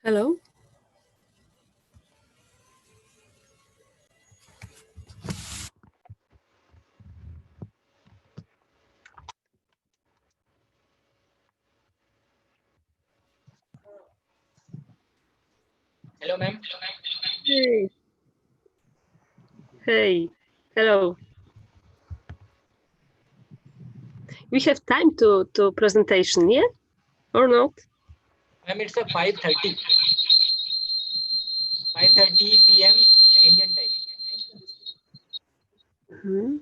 Hello. Hello, ma'am. Hey. Hey. Hello. We have time to presentation, yeah? Or not? Ma'am, it's a 5:30 p.m. Indian time. Hmm.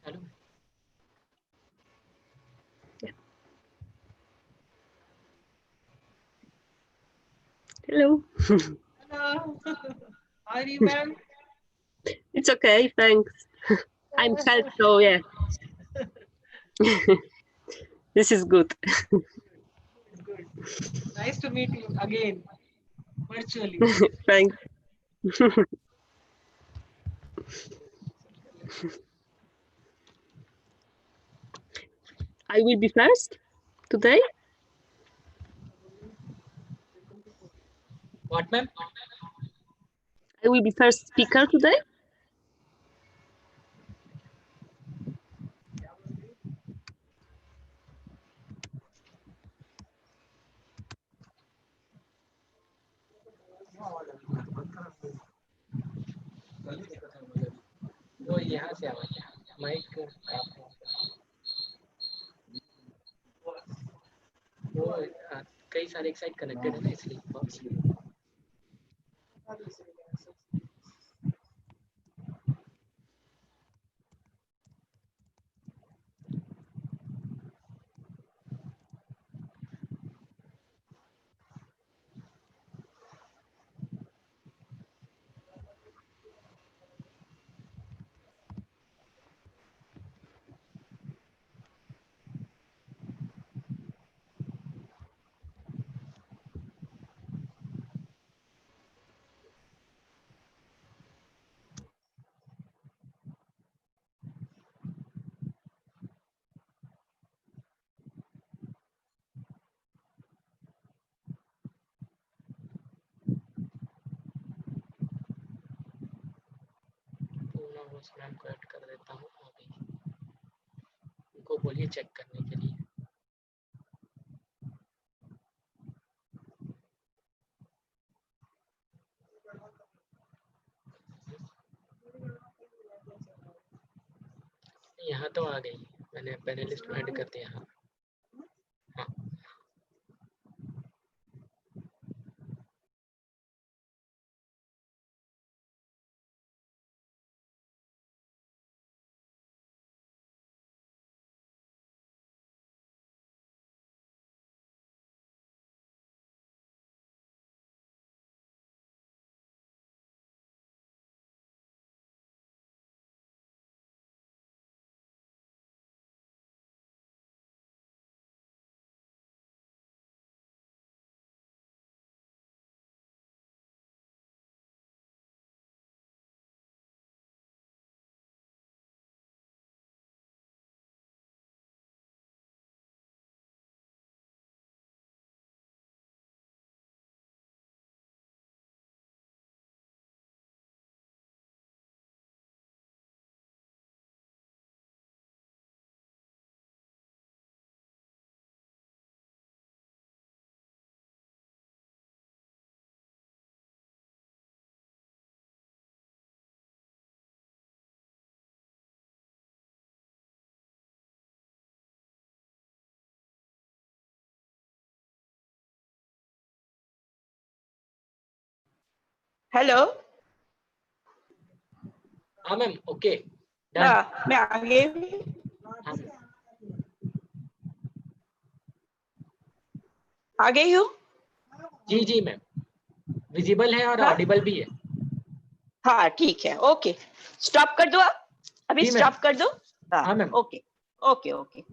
Hello. Yeah. Hello. Hello. How are you, ma'am? It's okay, thanks. I'm health, so yeah. This is good. Good. Nice to meet you again, virtually. Thanks. I will be first today. What, ma'am? I will be first speaker today. वो यहाँ से आवाज mic खराब वो कई सारे एक side connected है ना इसलिए बॉक्स पूरा वो मैम को ऐड कर देता हूँ अभी उनको बोलिए चेक करने के लिए यहाँ तो आ गई मैंने पैनलिस्ट में ऐड कर दिया हाँ हाँ हेलो हाँ मैम ओके डन हाँ मैं आगे हाँ मैम आ गई हूँ जी जी मैम विजिबल है और हाँ ऑडिबल भी है हाँ ठीक है ओके स्टॉप कर दो आप अभी जी मैम स्टॉप कर दो हाँ हाँ मैम ओके ओके ओके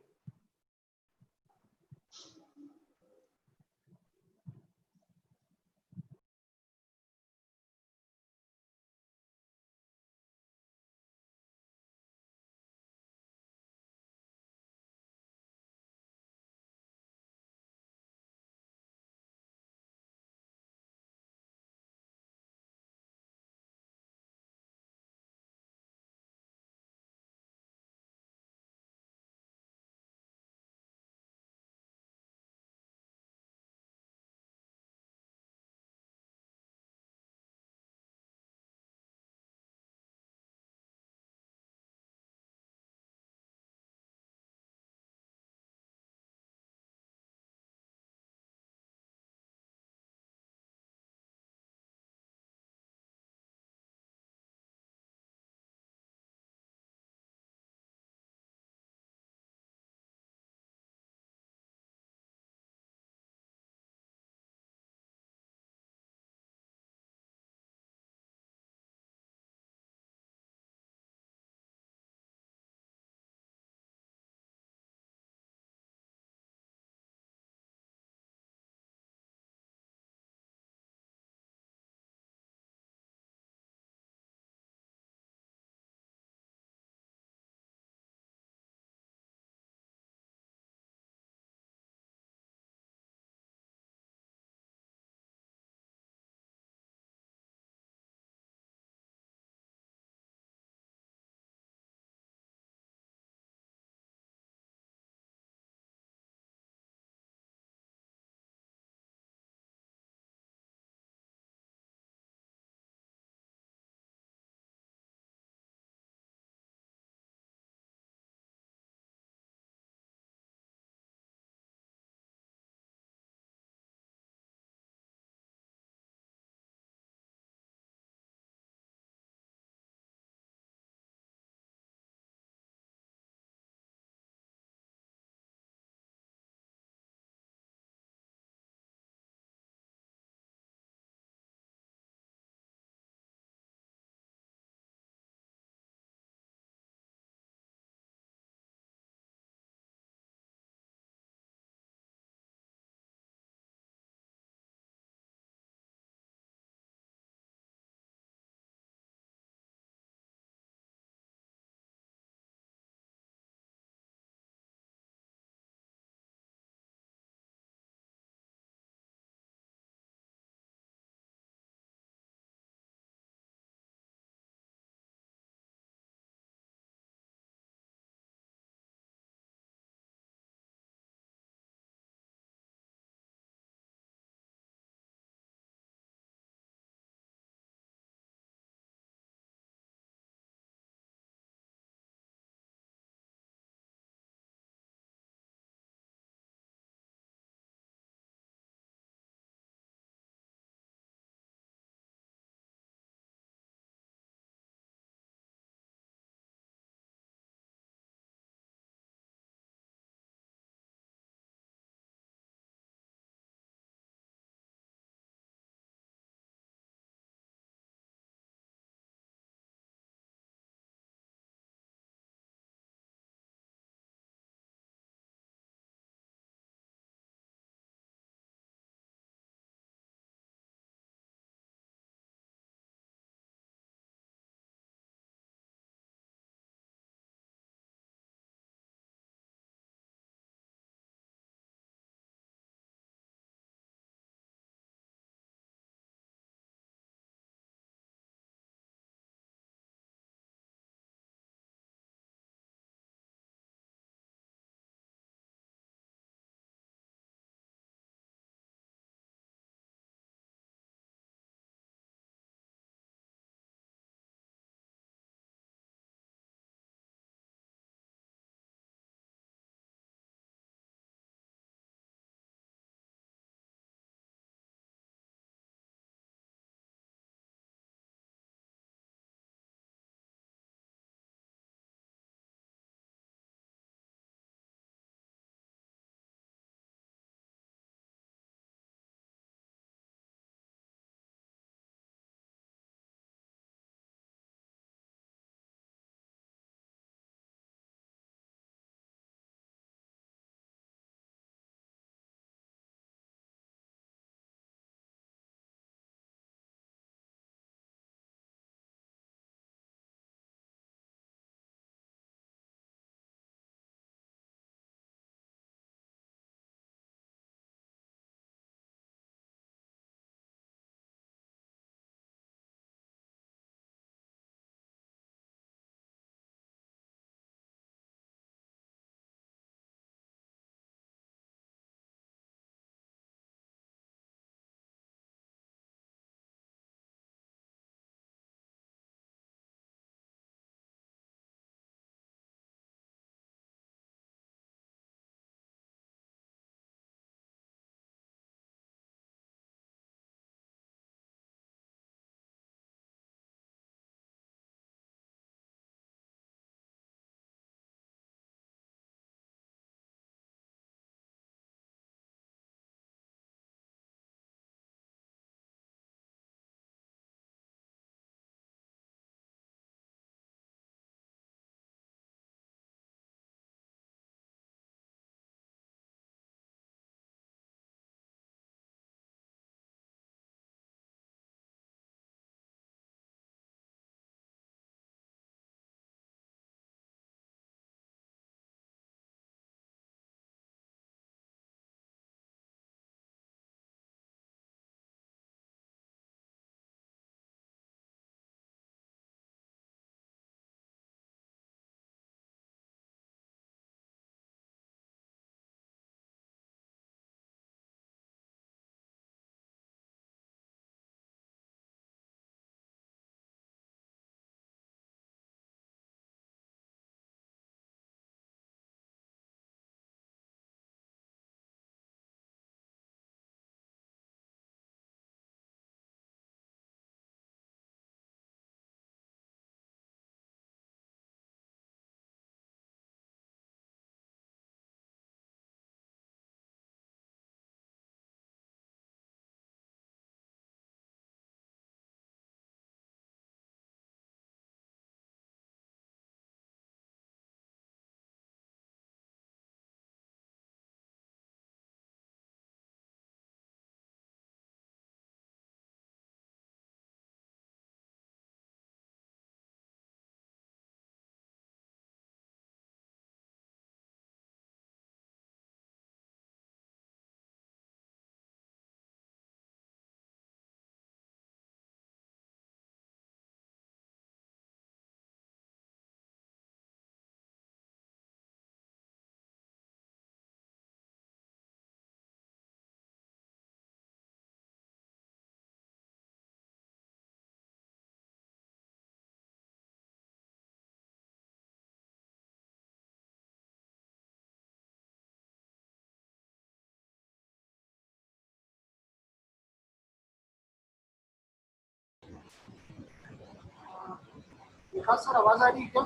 विकास सर आवाज आ रही है क्या?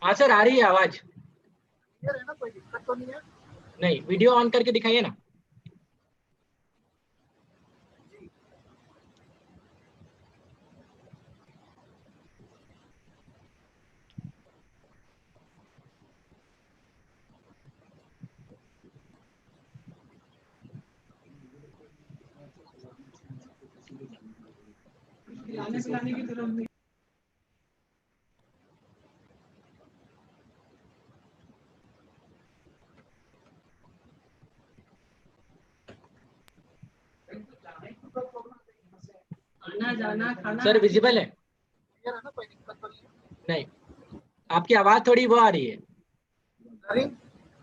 हाँ सर, आ रही है आवाज। क्लियर है ना, कोई दिक्कत तो नहीं है? नहीं, वीडियो ऑन करके दिखाइए ना। खिलाने की जरूरत नहीं। आना जाना खाना सर विजिबल है? क्लियर है ना, कोई दिक्कत तो नहीं है? नहीं, आपकी आवाज थोड़ी वो आ रही है, ब्लरिंग?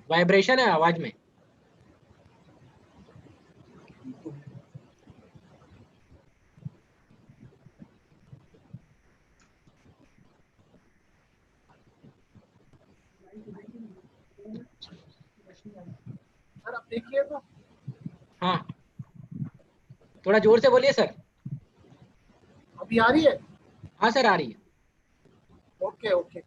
वाइब्रेशन है आवाज में। सर आप देखिए तो। हाँ, थोड़ा जोर से बोलिए सर। अभी आ रही है? हाँ सर, आ रही है। Okay okay.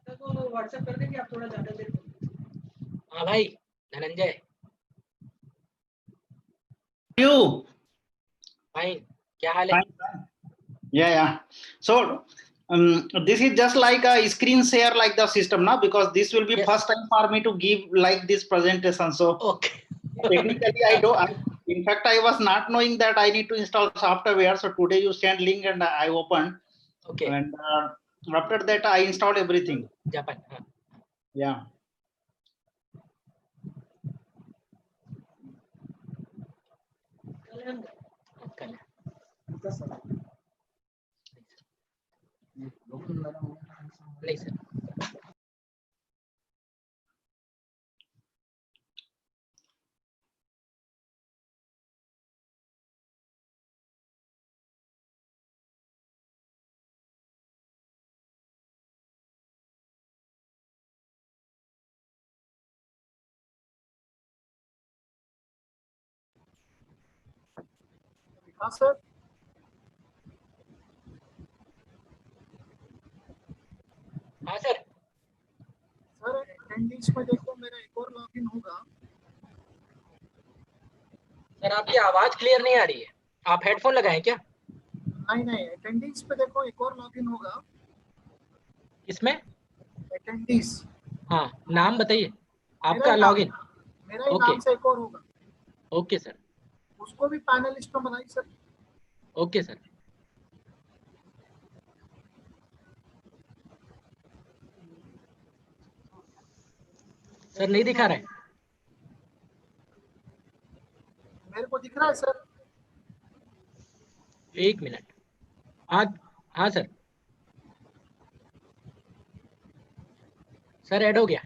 को व्हाट्सएप कर देंगे, आप थोड़ा ज्यादा देर। हाँ भाई धनंजय You भाई, क्या हाल है? fine. Yeah. So this is just like a screen share like the system now, because this will be Yes. first time for me to give like this presentation. So okay. technically in fact I was not knowing that I need to install software. So today you send link and I opened. Okay, And after that I installed everything. Japan. हाँ Yeah. कल नहीं sir. विकास sir, हाँ sir. Sir attendance में देखो मेरा एक और login होगा। सर आपकी आवाज क्लियर नहीं आ रही है, आप हेडफोन लगाए क्या? नहीं नहीं, अटेंडेंस पे देखो एक और लॉगिन होगा। इसमें अटेंडेंस हाँ, नाम बताइए मेरा आपका ही नाम- लॉगिन। मेरा ही ओके नाम से एक और होगा, ओके सर। उसको भी पैनलिस्ट में बनाई सर। Okay sir. सर नहीं दिखा रहा है। मेरे को दिख रहा है सर। एक मिनट। हाँ हाँ सर, सर ऐड हो गया।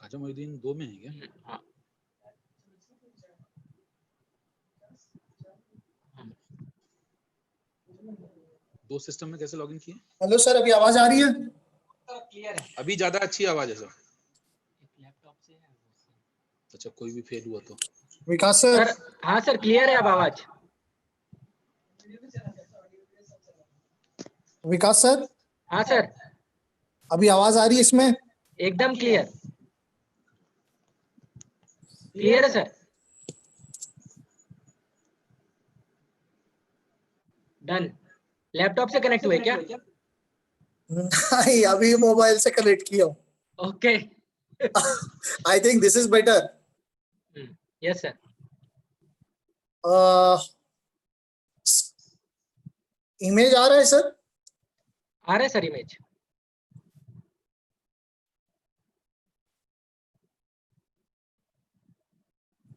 ख्वाजा मोइनुद्दीन 2 में है क्या? हाँ दो सिस्टम में कैसे लॉगिन किए? हेलो सर, अभी आवाज आ रही है? क्लियर है। अभी ज्यादा अच्छी आवाज है सर। लैपटॉप से है। अच्छा, कोई भी फेल हुआ तो? विकास सर, सर हाँ सर क्लियर है अब आवाज। विकास सर, हाँ सर अभी आवाज आ रही है इसमें? एकदम क्लियर। क्लियर है सर। डन। लैपटॉप से कनेक्ट हुए क्या? नहीं, अभी मोबाइल से कनेक्ट किया हूँ। Okay. I think this is better. Yes sir. Image आ रहा है सर? आ रहा है सर इमेज।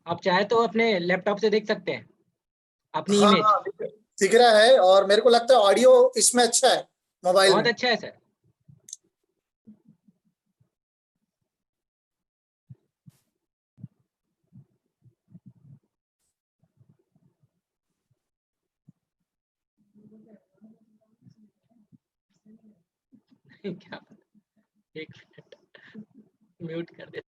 आप चाहे तो अपने लैपटॉप से देख सकते हैं अपनी हाँ इमेज। हाँ, दिख रहा है, और मेरे को लगता है ऑडियो इसमें अच्छा है मोबाइल बहुत में। अच्छा है सर। क्या एक मिनट म्यूट कर दे।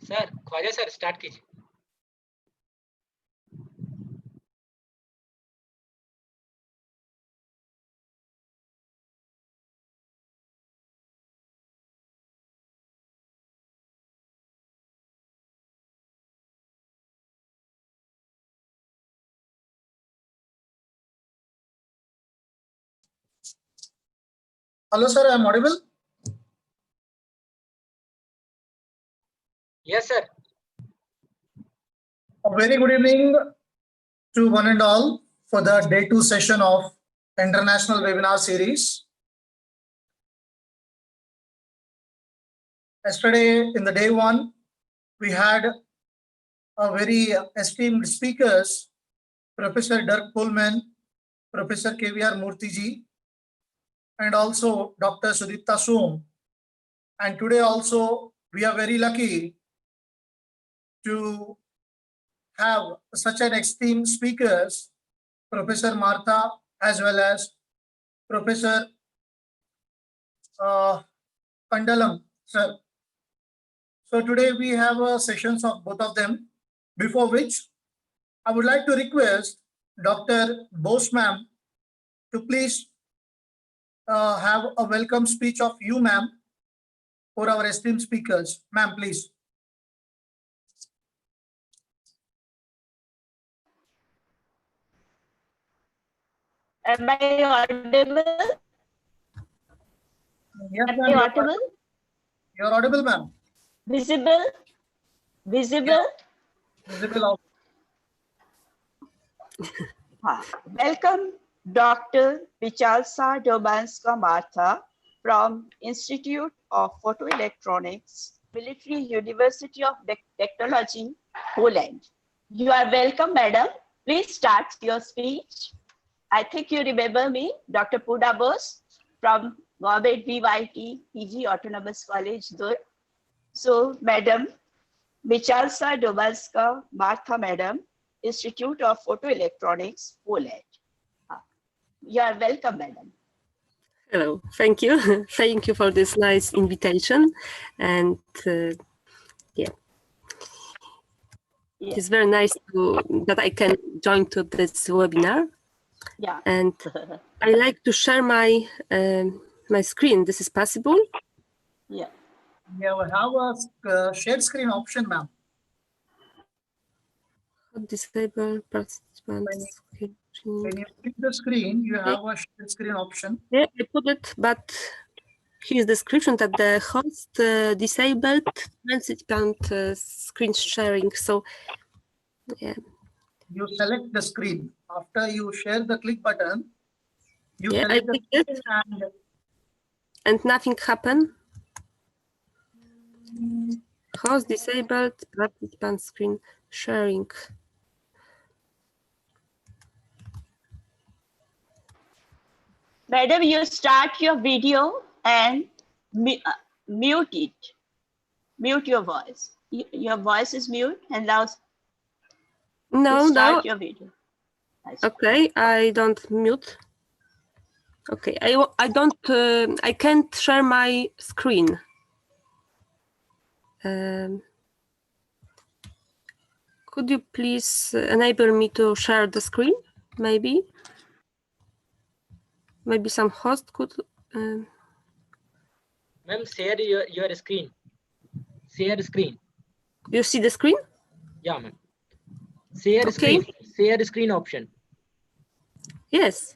सर ख्वाजा सर स्टार्ट कीजिए. Hello, sir. I'm audible. Yes, sir. A very good evening to one and all for the day 2 session of International Webinar Series. Yesterday, in the day 1, we had a very esteemed speakers, Professor Dirk Pullman, Professor KVR Murthy, and also Dr. Sudipta Soom. And today also, we are very lucky to have such an esteemed speakers, Professor Martha, as well as Professor Kandalam, sir. So today we have sessions of both of them, before which I would like to request Dr. Bose ma'am to please have a welcome speech of you, ma'am, for our esteemed speakers. Ma'am, please. Am I audible? Yes, Am ma'am. I audible? You're audible, ma'am. Visible? Visible? Visible also. Welcome, Dr. Vichalsa Dobanska Martha from Institute of Photoelectronics, Military University of Technology, Poland. You are welcome, madam. Please start your speech. I think you remember me, Dr. Pooja Bose from Government VYT PG Autonomous College, Durg. So, Madam Vichalsa Dobanska Martha, Madam, Institute of Photoelectronics, Poland. You are welcome, Madam. Hello, thank you. Thank you for this nice invitation. And it's very nice that I can join to this webinar. Yeah. And I like to share my my screen. This is possible? Yeah. Yeah, we have a share screen option, ma'am. Disable participants. When you click the screen, you have a share screen option. Yeah, I put it, but here's description that the host disabled participant screen sharing. So, yeah. You select the screen. After you share the click button, you Yeah, select I the clicked it. screen And nothing happened. Host disabled, participant screen sharing. Madam, you start your video and mute it. Mute your voice. Your voice is mute, and now No, start your video. Okay, I don't mute. Okay, I don't. I can't share my screen. Could you please enable me to share the screen? Maybe some host could. Ma'am, share your screen. Share screen. You see the screen? Yeah, ma'am. Share screen. Share screen option. Yes.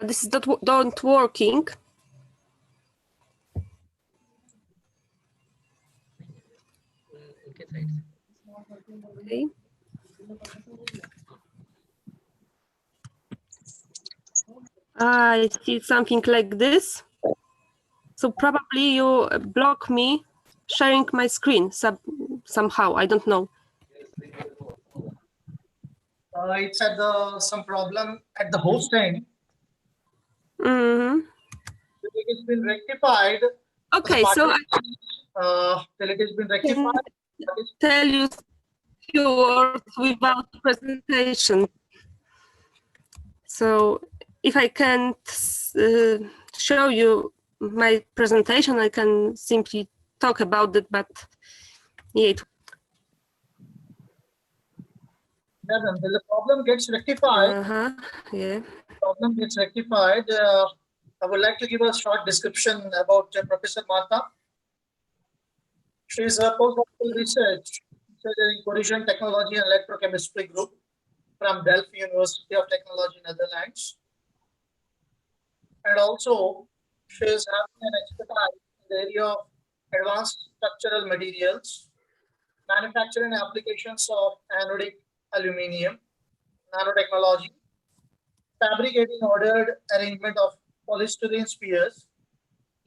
This is not working. Okay. I see something like this. So probably you block me sharing my screen somehow. I don't know. it's at some problem at the host end. Mm-hmm. It has been rectified. Okay, so Till it has been rectified. Tell you few words without presentation. So if I can't show you my presentation. I can simply talk about it, but yeah, Yeah, then the problem gets rectified. yeah. Problem gets rectified. I would like to give a short description about Professor Martha. She is a postdoctoral research in collision technology and electrochemistry group from Delft University of Technology, Netherlands. And also, she is having an expertise in the area of advanced structural materials, manufacturing applications of anodic aluminium, nanotechnology, fabricating ordered arrangement of polystyrene spheres,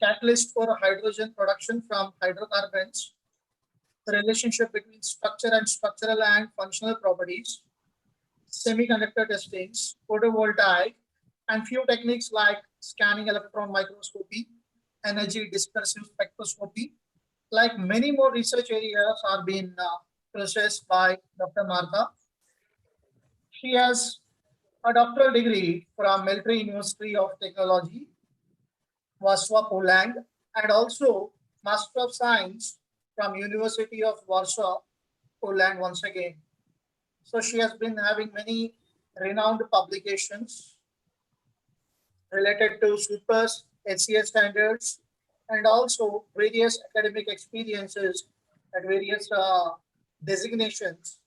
catalyst for hydrogen production from hydrocarbons, the relationship between structure and structural and functional properties, semiconductor testings, photovoltaic, and few techniques like scanning electron microscopy, energy dispersive spectroscopy. Like many more research areas are being processed by Dr. Martha. She has a doctoral degree from Military University of Technology, Warsaw, Poland, and also Master of Science from University of Warsaw, Poland once again. So she has been having many renowned publications related to SUPERS, HCS standards, and also various academic experiences at various designations,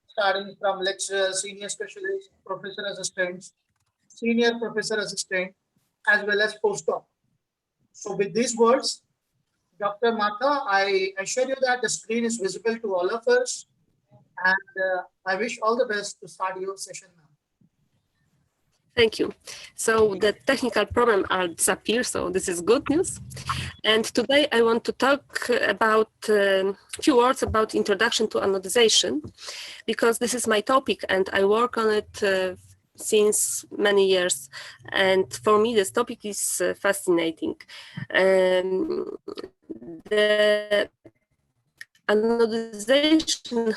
starting from lecturer, senior specialist, professor assistant, senior professor assistant, as well as postdoc. So with these words, Dr. Martha, I assure you that the screen is visible to all of us, and I wish all the best to start your session now. Thank you. So the technical problem are disappeared, so this is good news. And today I want to talk about a few words about introduction to anodization, because this is my topic and I work on it since many years. And for me, this topic is fascinating. The anodization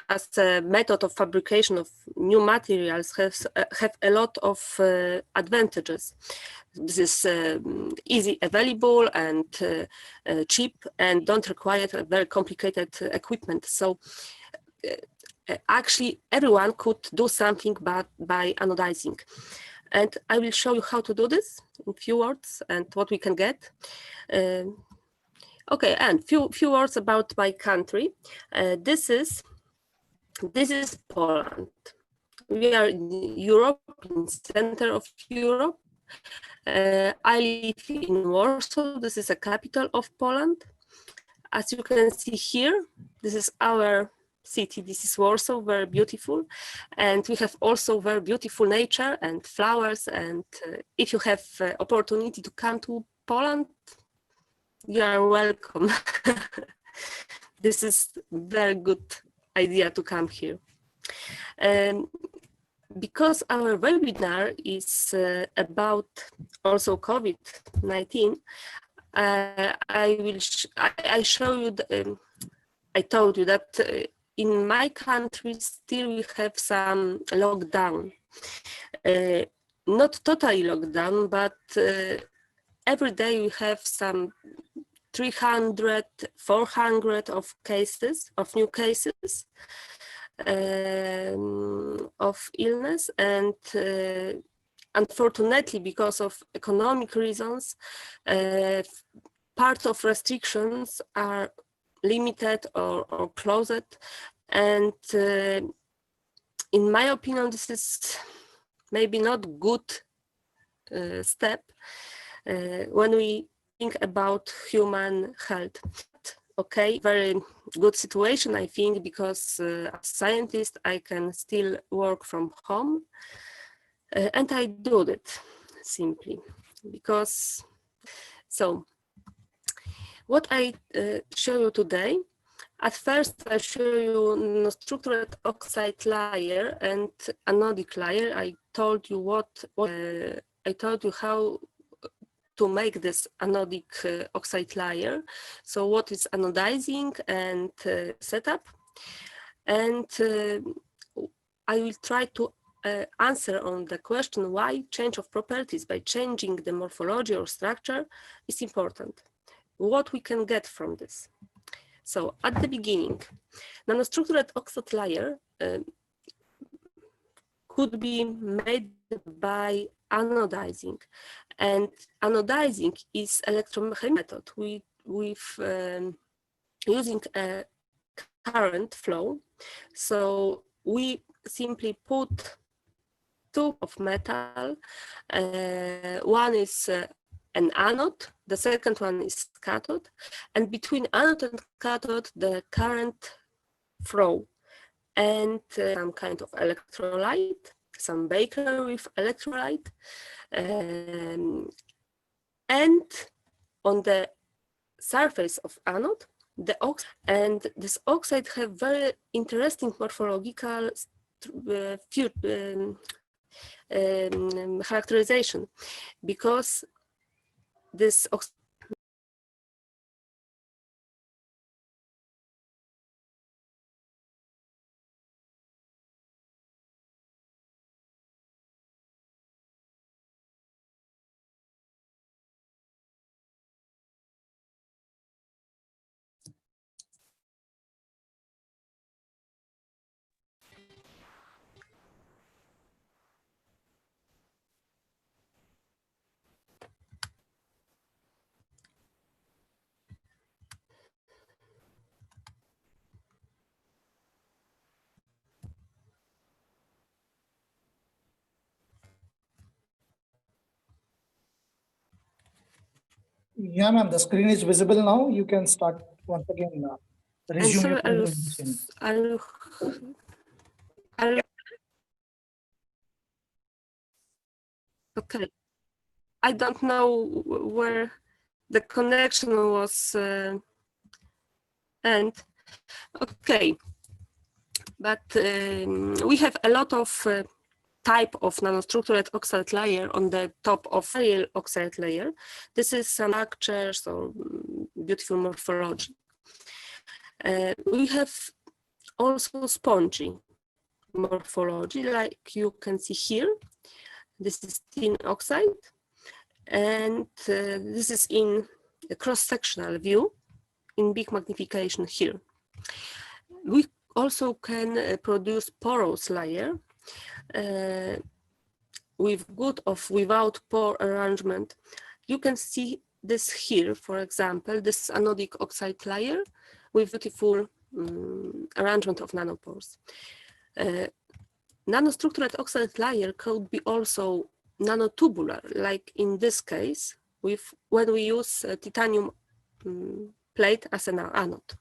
as a method of fabrication of new materials have a lot of advantages. This is easy available and cheap and don't require a very complicated equipment. So actually everyone could do something by anodizing. And I will show you how to do this in few words and what we can get. Okay, and few words about my country. This is Poland. We are in Europe, in the center of Europe. I live in Warsaw. This is the capital of Poland. As you can see here, this is our city. This is Warsaw, very beautiful. And we have also very beautiful nature and flowers. And if you have opportunity to come to Poland, you are welcome. This is very good idea to come here. Because our webinar is about also COVID-19, I show you, I told you that in my country still we have some lockdown. Not totally lockdown, but every day we have some 300, 400 of cases, of new cases of illness, and unfortunately, because of economic reasons, part of restrictions are limited or closed. And in my opinion, this is maybe not good step when we think about human health. Okay, very good situation, I think, because as a scientist, I can still work from home. And I do it simply because, so what I show you today, at first I show you structured oxide layer and anodic layer. I told you I told you how to make this anodic oxide layer. So what is anodizing and setup. And I will try to answer on the question why change of properties by changing the morphology or structure is important. What we can get from this. So at the beginning, nanostructured oxide layer could be made by anodizing, and anodizing is electromechanical method with using a current flow. So we simply put two of metal. One is an anode, the second one is cathode, and between anode and cathode, the current flow and some kind of electrolyte, some beaker with electrolyte, and on the surface of anode, the oxide, and this oxide have very interesting morphological characterization, because this oxide Yeah, ma'am, the screen is visible now. You can start once again. and Resume so your presentation. okay. I don't know where the connection was end. Okay, but we have a lot of type of nanostructured oxide layer on the top of real oxide layer. This is some structures or beautiful morphology. We have also spongy morphology, like you can see here. This is tin oxide, and this is in a cross-sectional view in big magnification here. We also can produce porous layer with good of without pore arrangement. You can see this here, for example, this anodic oxide layer with beautiful arrangement of nanopores. Nanostructured oxide layer could be also nanotubular, like in this case, when we use titanium plate as an anode.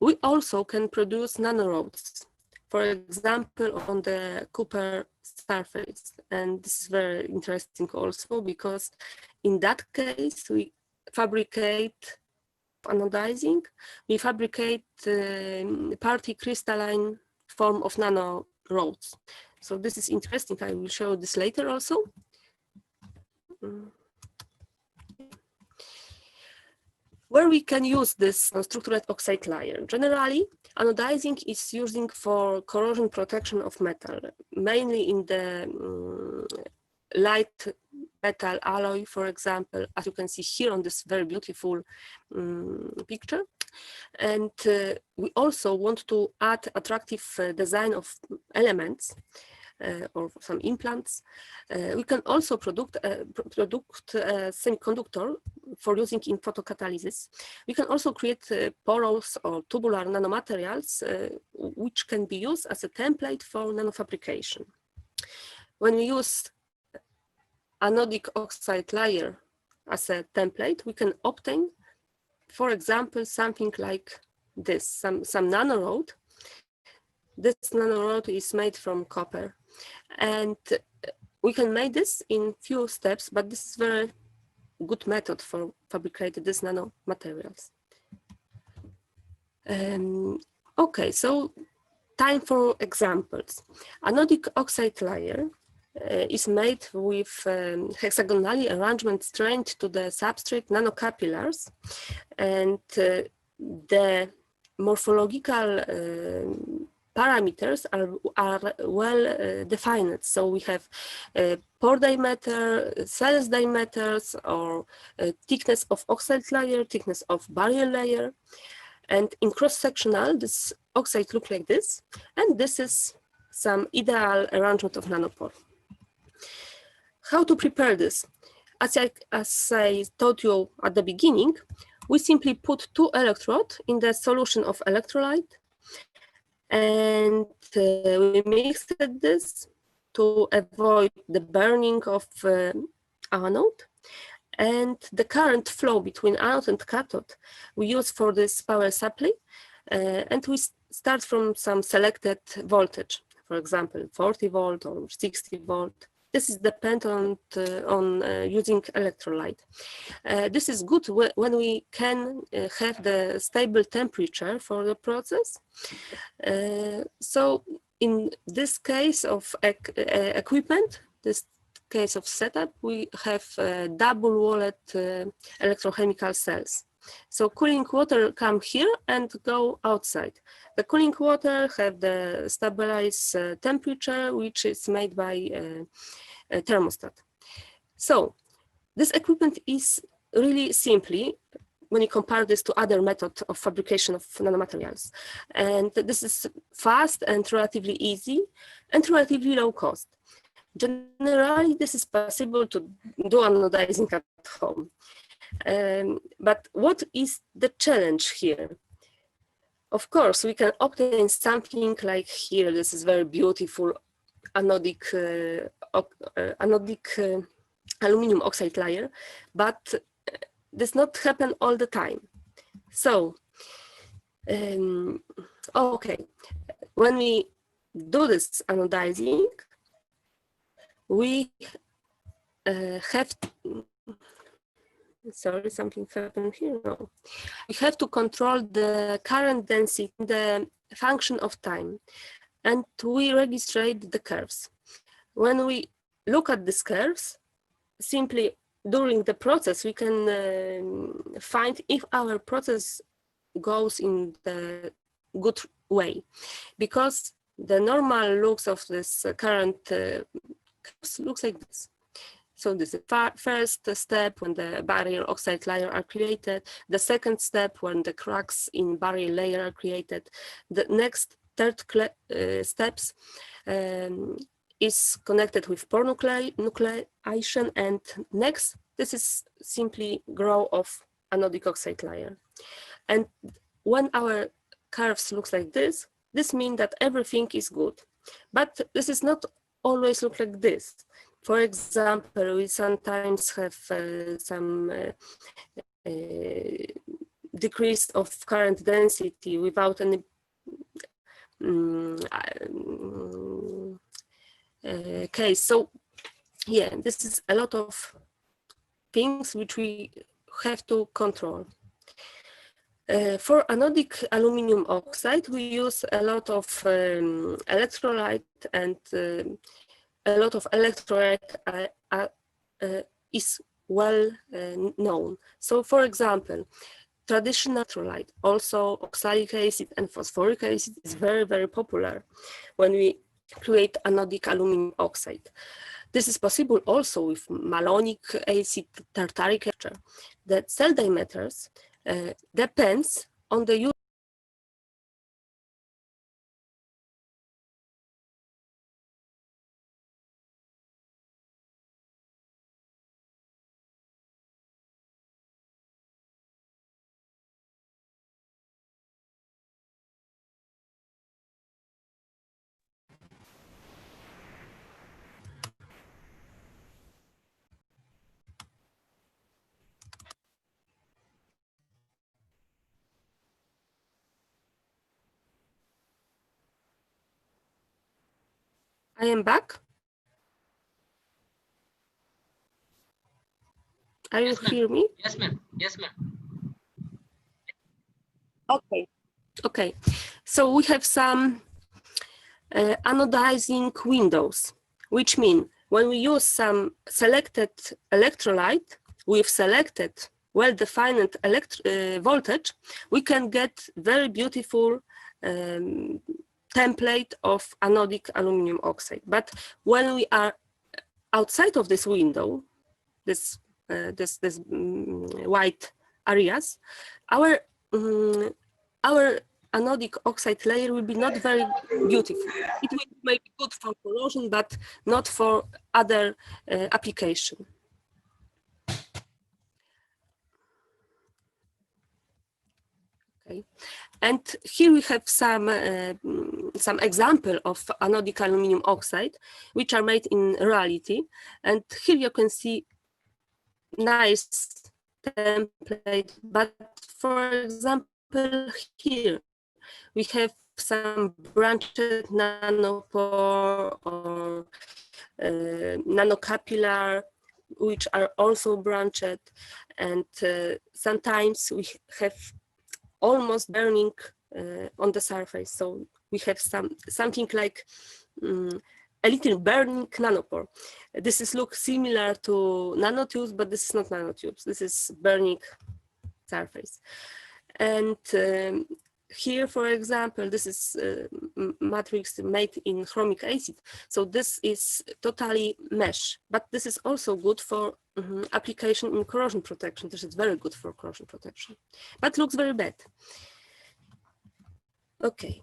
We also can produce nanorods, for example, on the copper surface. And this is very interesting also, because in that case, we fabricate anodizing, we fabricate partly crystalline form of nanorods. So this is interesting. I will show this later also. Where we can use this structured oxide layer. Generally, anodizing is using for corrosion protection of metal, mainly in the light metal alloy, for example, as you can see here on this very beautiful picture. And we also want to add attractive design of elements or some implants. We can also produce a semiconductor for using in photocatalysis. We can also create porous or tubular nanomaterials, which can be used as a template for nanofabrication. When we use anodic oxide layer as a template, we can obtain, for example, something like this, some nanorod. This nanorod is made from copper, and we can make this in few steps, but this is very good method for fabricating these nanomaterials. Okay, so time for examples. Anodic oxide layer is made with hexagonally arrangement strained to the substrate nanocapillars, and the morphological parameters are well defined. So we have pore diameter, cell diameters, or thickness of oxide layer, thickness of barrier layer. And in cross-sectional, this oxide looks like this. And this is some ideal arrangement of nanopore. How to prepare this? As I told you at the beginning, we simply put 2 electrodes in the solution of electrolyte, and we mixed this to avoid the burning of anode. And the current flow between anode and cathode we use for this power supply, and we start from some selected voltage, for example, 40 volt or 60 volt. This is dependent on using electrolyte. This is good when we can have the stable temperature for the process. So in this case of equipment, this case of setup, we have double wallet electrochemical cells. So cooling water come here and go outside. The cooling water have the stabilized temperature, which is made by a thermostat. So this equipment is really simply when you compare this to other methods of fabrication of nanomaterials. And this is fast and relatively easy and relatively low cost. Generally, this is possible to do anodizing at home. But what is the challenge here? Of course, we can obtain something like here. This is very beautiful anodic aluminum oxide layer, but this not happen all the time. So, okay, when we do this anodizing, we have, sorry, something happened here. No. We have to control the current density, the function of time, and we register the curves. When we look at these curves, simply during the process, we can find if our process goes in the good way, because the normal looks of this current looks like this. So this is the first step when the barrier oxide layer are created, the second step when the cracks in barrier layer are created, the next third steps is connected with pore nucleation, and next, this is simply grow of anodic oxide layer. And when our curves looks like this means that everything is good. But this is not always look like this. For example, we sometimes have some decrease of current density without any case. So yeah, this is a lot of things which we have to control. For anodic aluminum oxide, we use a lot of electrolyte, and a lot of electrolyte is well known. So for example, traditional electrolyte, also oxalic acid and phosphoric acid, is very, very popular when we create anodic aluminum oxide. This is possible also with malonic acid, tartaric acid. The cell diameters depends on the use. I am back. Are you Yes, ma'am. hear me? Yes, ma'am. Yes, ma'am. Okay. Okay. So we have some anodizing windows, which mean when we use some selected electrolyte with selected well-defined voltage, we can get very beautiful template of anodic aluminum oxide. But when we are outside of this window, this white areas, our anodic oxide layer will be not very beautiful. It will may be good for corrosion, but not for other application. Okay, and here we have some example of anodic aluminum oxide, which are made in reality, and here you can see nice template. But for example, here we have some branched nanopore or nanocapillar, which are also branched, and sometimes we have almost burning on the surface. So we have something like a little burning nanopore. This is look similar to nanotubes, but this is not nanotubes. This is burning surface. And here, for example, this is matrix made in chromic acid. So this is totally mesh, but this is also good for application in corrosion protection. This is very good for corrosion protection, but looks very bad. Okay.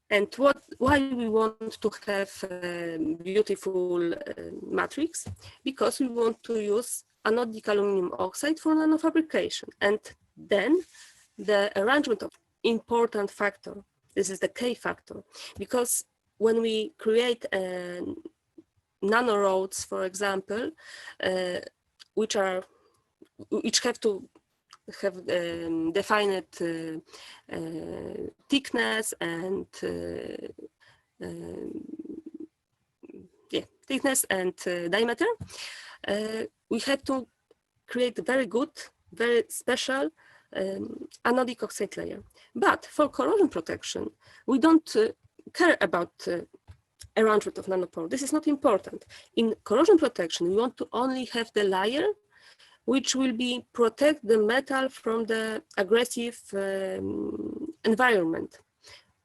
And why we want to have a beautiful matrix? Because we want to use anodic aluminum oxide for nanofabrication. And then the arrangement of important factor, this is the K factor, because when we create nanorods, for example, which have to have defined thickness and thickness and diameter, we have to create a very good, very special anodic oxide layer. But for corrosion protection, we don't care about arrangement of nanopore. This is not important. In corrosion protection, we want to only have the layer which will be protect the metal from the aggressive environment.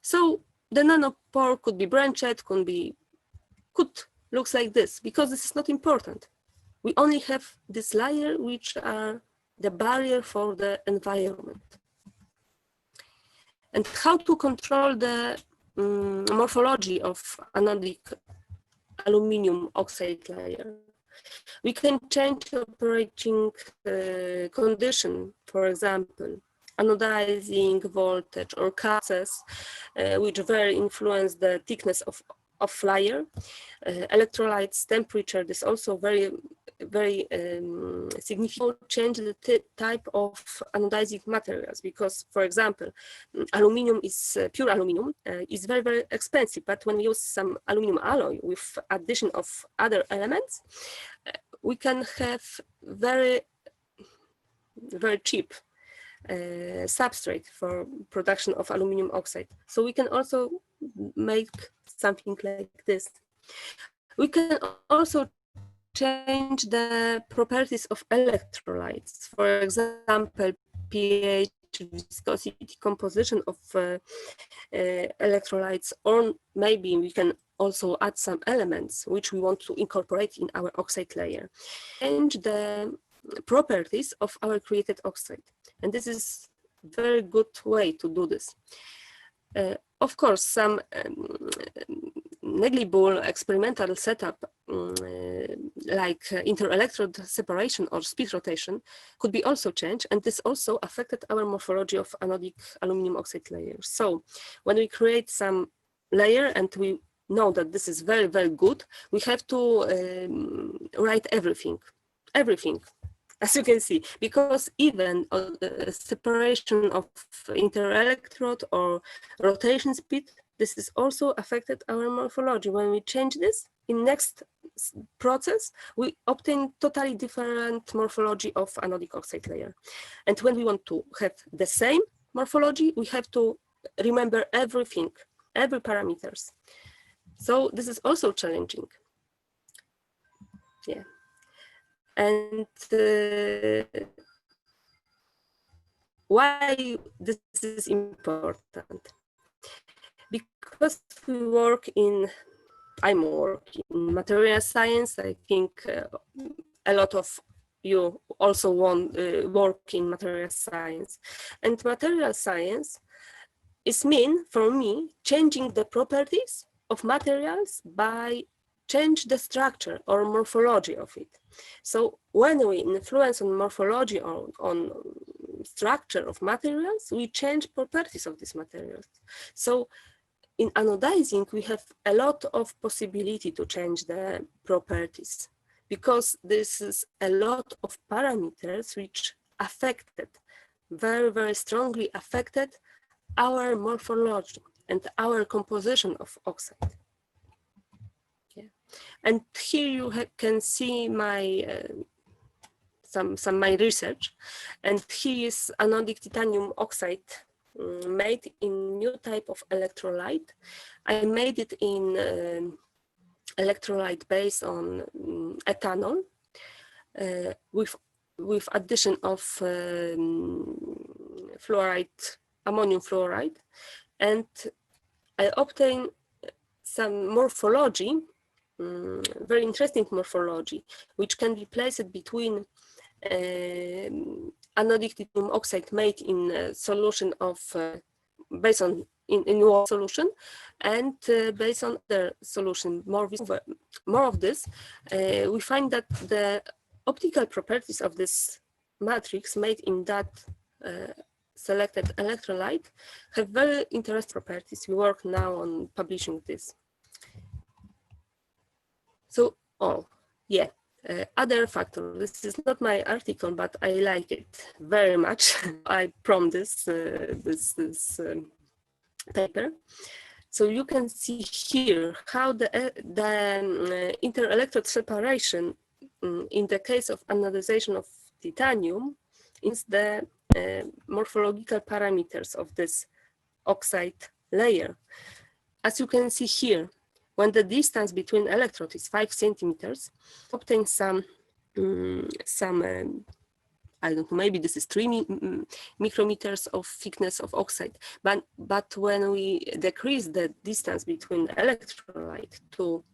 So the nanopore could be branched, could looks like this, because this is not important. We only have this layer which are the barrier for the environment. And how to control the morphology of anodic aluminum oxide layer? We can change operating condition, for example, anodizing voltage or causes, which very influence the thickness of layer. Electrolytes temperature, this also very significant change the type of anodizing materials, because, for example, aluminum is pure aluminum is very, very expensive, but when we use some aluminum alloy with addition of other elements, we can have very, very cheap substrate for production of aluminum oxide. So we can also make something like this. We can also change the properties of electrolytes. For example, pH, viscosity, composition of electrolytes, or maybe we can also add some elements which we want to incorporate in our oxide layer. Change the properties of our created oxide. And this is a very good way to do this. Of course, some negligible experimental setup like inter-electrode separation or speed rotation could be also changed, and this also affected our morphology of anodic aluminum oxide layers. So when we create some layer and we know that this is very, very good, we have to write everything, as you can see, because even the separation of inter-electrode or rotation speed, this is also affected our morphology. When we change this, in next process, we obtain totally different morphology of anodic oxide layer. And when we want to have the same morphology, we have to remember everything, every parameters. So this is also challenging. Yeah. And why this is important? Because I'm working in material science. I think a lot of you also work in material science. And material science is mean for me changing the properties of materials by change the structure or morphology of it. So when we influence on morphology or on structure of materials, we change properties of these materials. So in anodizing, we have a lot of possibility to change the properties, because this is a lot of parameters which affected, very, very strongly affected our morphology and our composition of oxide. Yeah. And here you can see my some my research, and here is anodic titanium oxide made in new type of electrolyte. I made it in electrolyte based on ethanol with addition of fluoride, ammonium fluoride, and I obtained some morphology, very interesting morphology, which can be placed between anodic titanium oxide made in a solution of based on in water solution, and based on the solution. More of this, we find that the optical properties of this matrix made in that selected electrolyte have very interesting properties. We work now on publishing this. So, other factor. This is not my article, but I like it very much. I prom this paper. So you can see here how the interelectrode separation in the case of anodization of titanium is the morphological parameters of this oxide layer. As you can see here, when the distance between electrodes is 5 centimeters, obtain some I don't know, maybe this is 3 micrometers of thickness of oxide. But when we decrease the distance between electrolyte to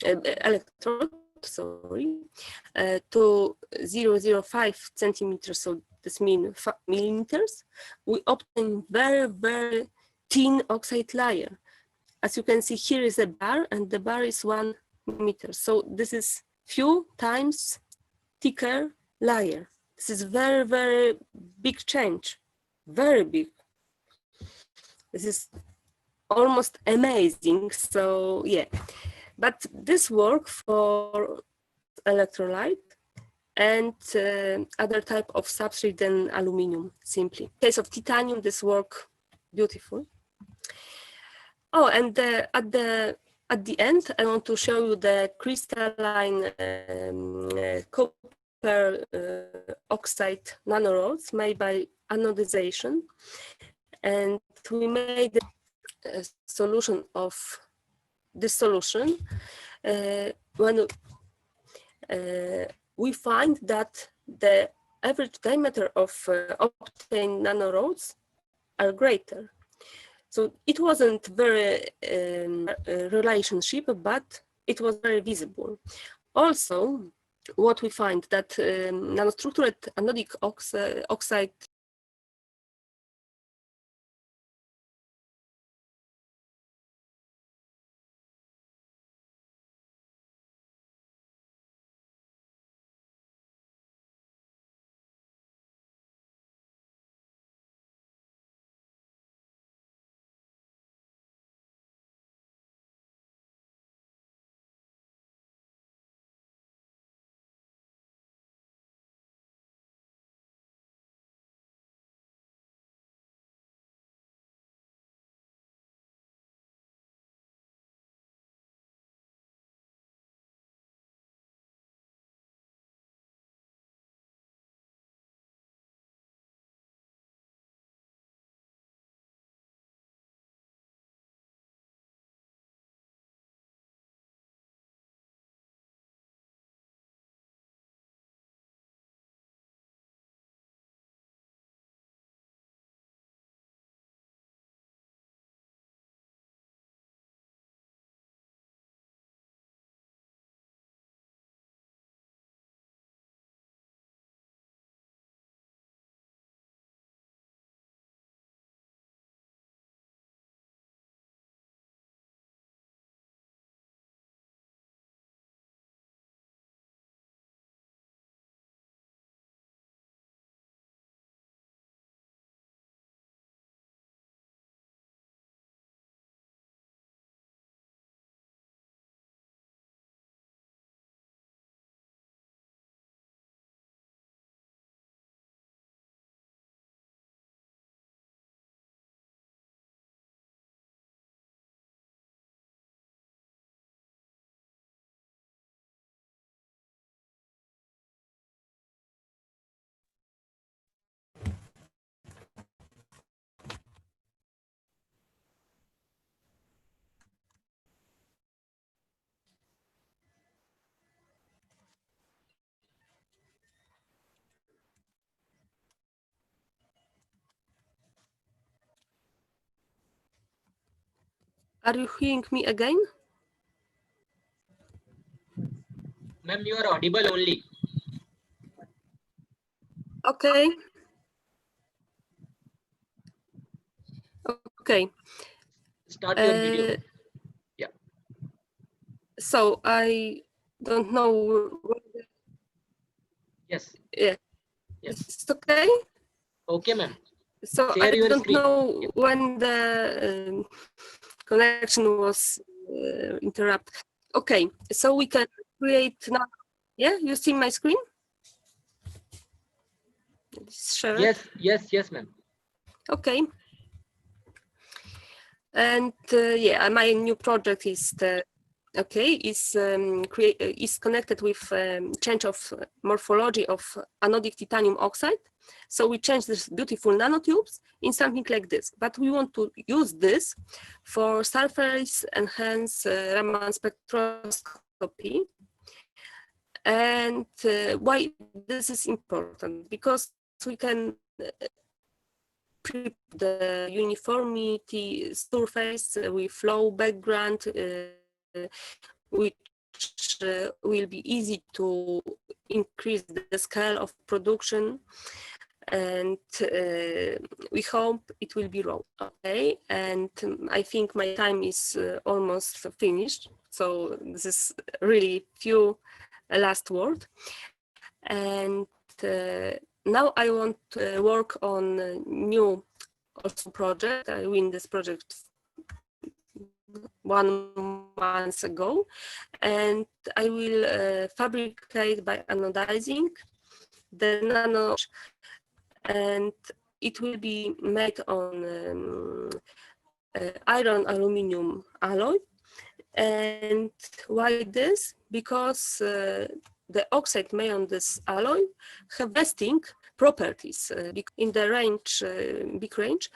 electrode, to 0.05 centimeters, so this means millimeters, we obtain very, very thin oxide layer. As you can see, here is a bar, and the bar is 1 meter. So this is few times thicker layer. This is very, very big change, very big. This is almost amazing. So yeah, but this work for electrolyte and other type of substrate than aluminum, simply. In case of titanium, this work beautiful. Oh, and at the end, I want to show you the crystalline copper oxide nanorods made by anodization, and we made a solution of this solution when we find that the average diameter of obtained nanorods are greater. So it wasn't very relationship, but it was very visible. Also, what we find that nanostructured anodic oxide Are you hearing me again? Ma'am, you are audible only. Okay. Okay. Start your video. So I don't know. Yes. Yeah, Yes. it's okay. Okay, ma'am. So Share I your don't screen. know Yeah. when the connection was interrupted. Okay, so we can create now. Yeah, you see my screen? It's shared. Yes, yes, yes, ma'am. Okay. And yeah, my new project is is connected with change of morphology of anodic titanium oxide. So we change this beautiful nanotubes in something like this, but we want to use this for surface enhanced Raman spectroscopy. And why this is important? Because we can the uniformity surface with low background, which will be easy to increase the scale of production, and we hope it will be raw. Okay, and I think my time is almost finished, so this is really few last word. And now I want to work on a new also project. I win this project 1 month ago, and I will fabricate by anodizing the nano, and it will be made on iron aluminum alloy. And why this? Because the oxide made on this alloy have vesting properties in the range, big range.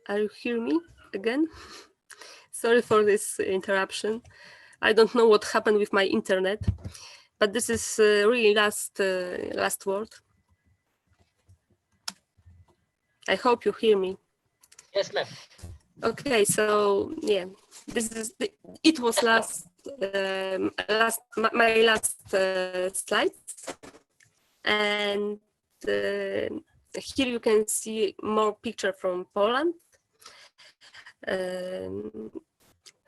Are you hear me again? Sorry for this interruption. I don't know what happened with my internet, but this is really last word. I hope you hear me. Yes, ma'am. Okay, so yeah, this is it was my last slides, and here you can see more picture from Poland.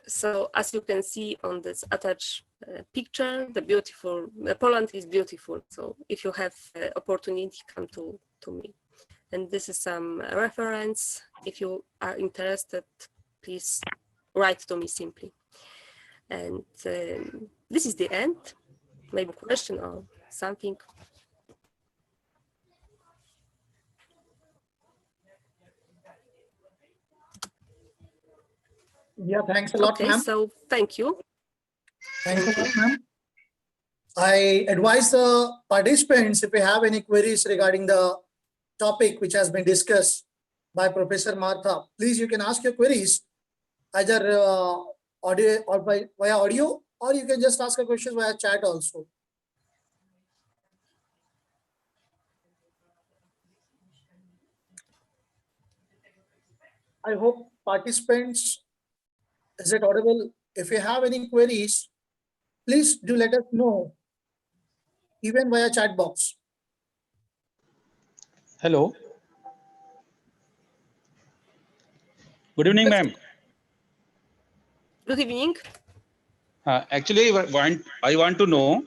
So as you can see on this attached picture, Poland is beautiful. So if you have opportunity, come to me. And this is some reference. If you are interested, please write to me simply. And this is the end. Maybe question or something. Yeah, thanks a lot, Okay, ma'am. so thank you. Thanks a lot, ma'am. I advise the participants, if you have any queries regarding the topic which has been discussed by Professor Martha, please you can ask your queries either audio or via audio, or you can just ask a question via chat also. I hope participants, is it audible? If you have any queries, please do let us know, even via chat box. Hello. Good evening, ma'am. Good evening. Actually, I want to know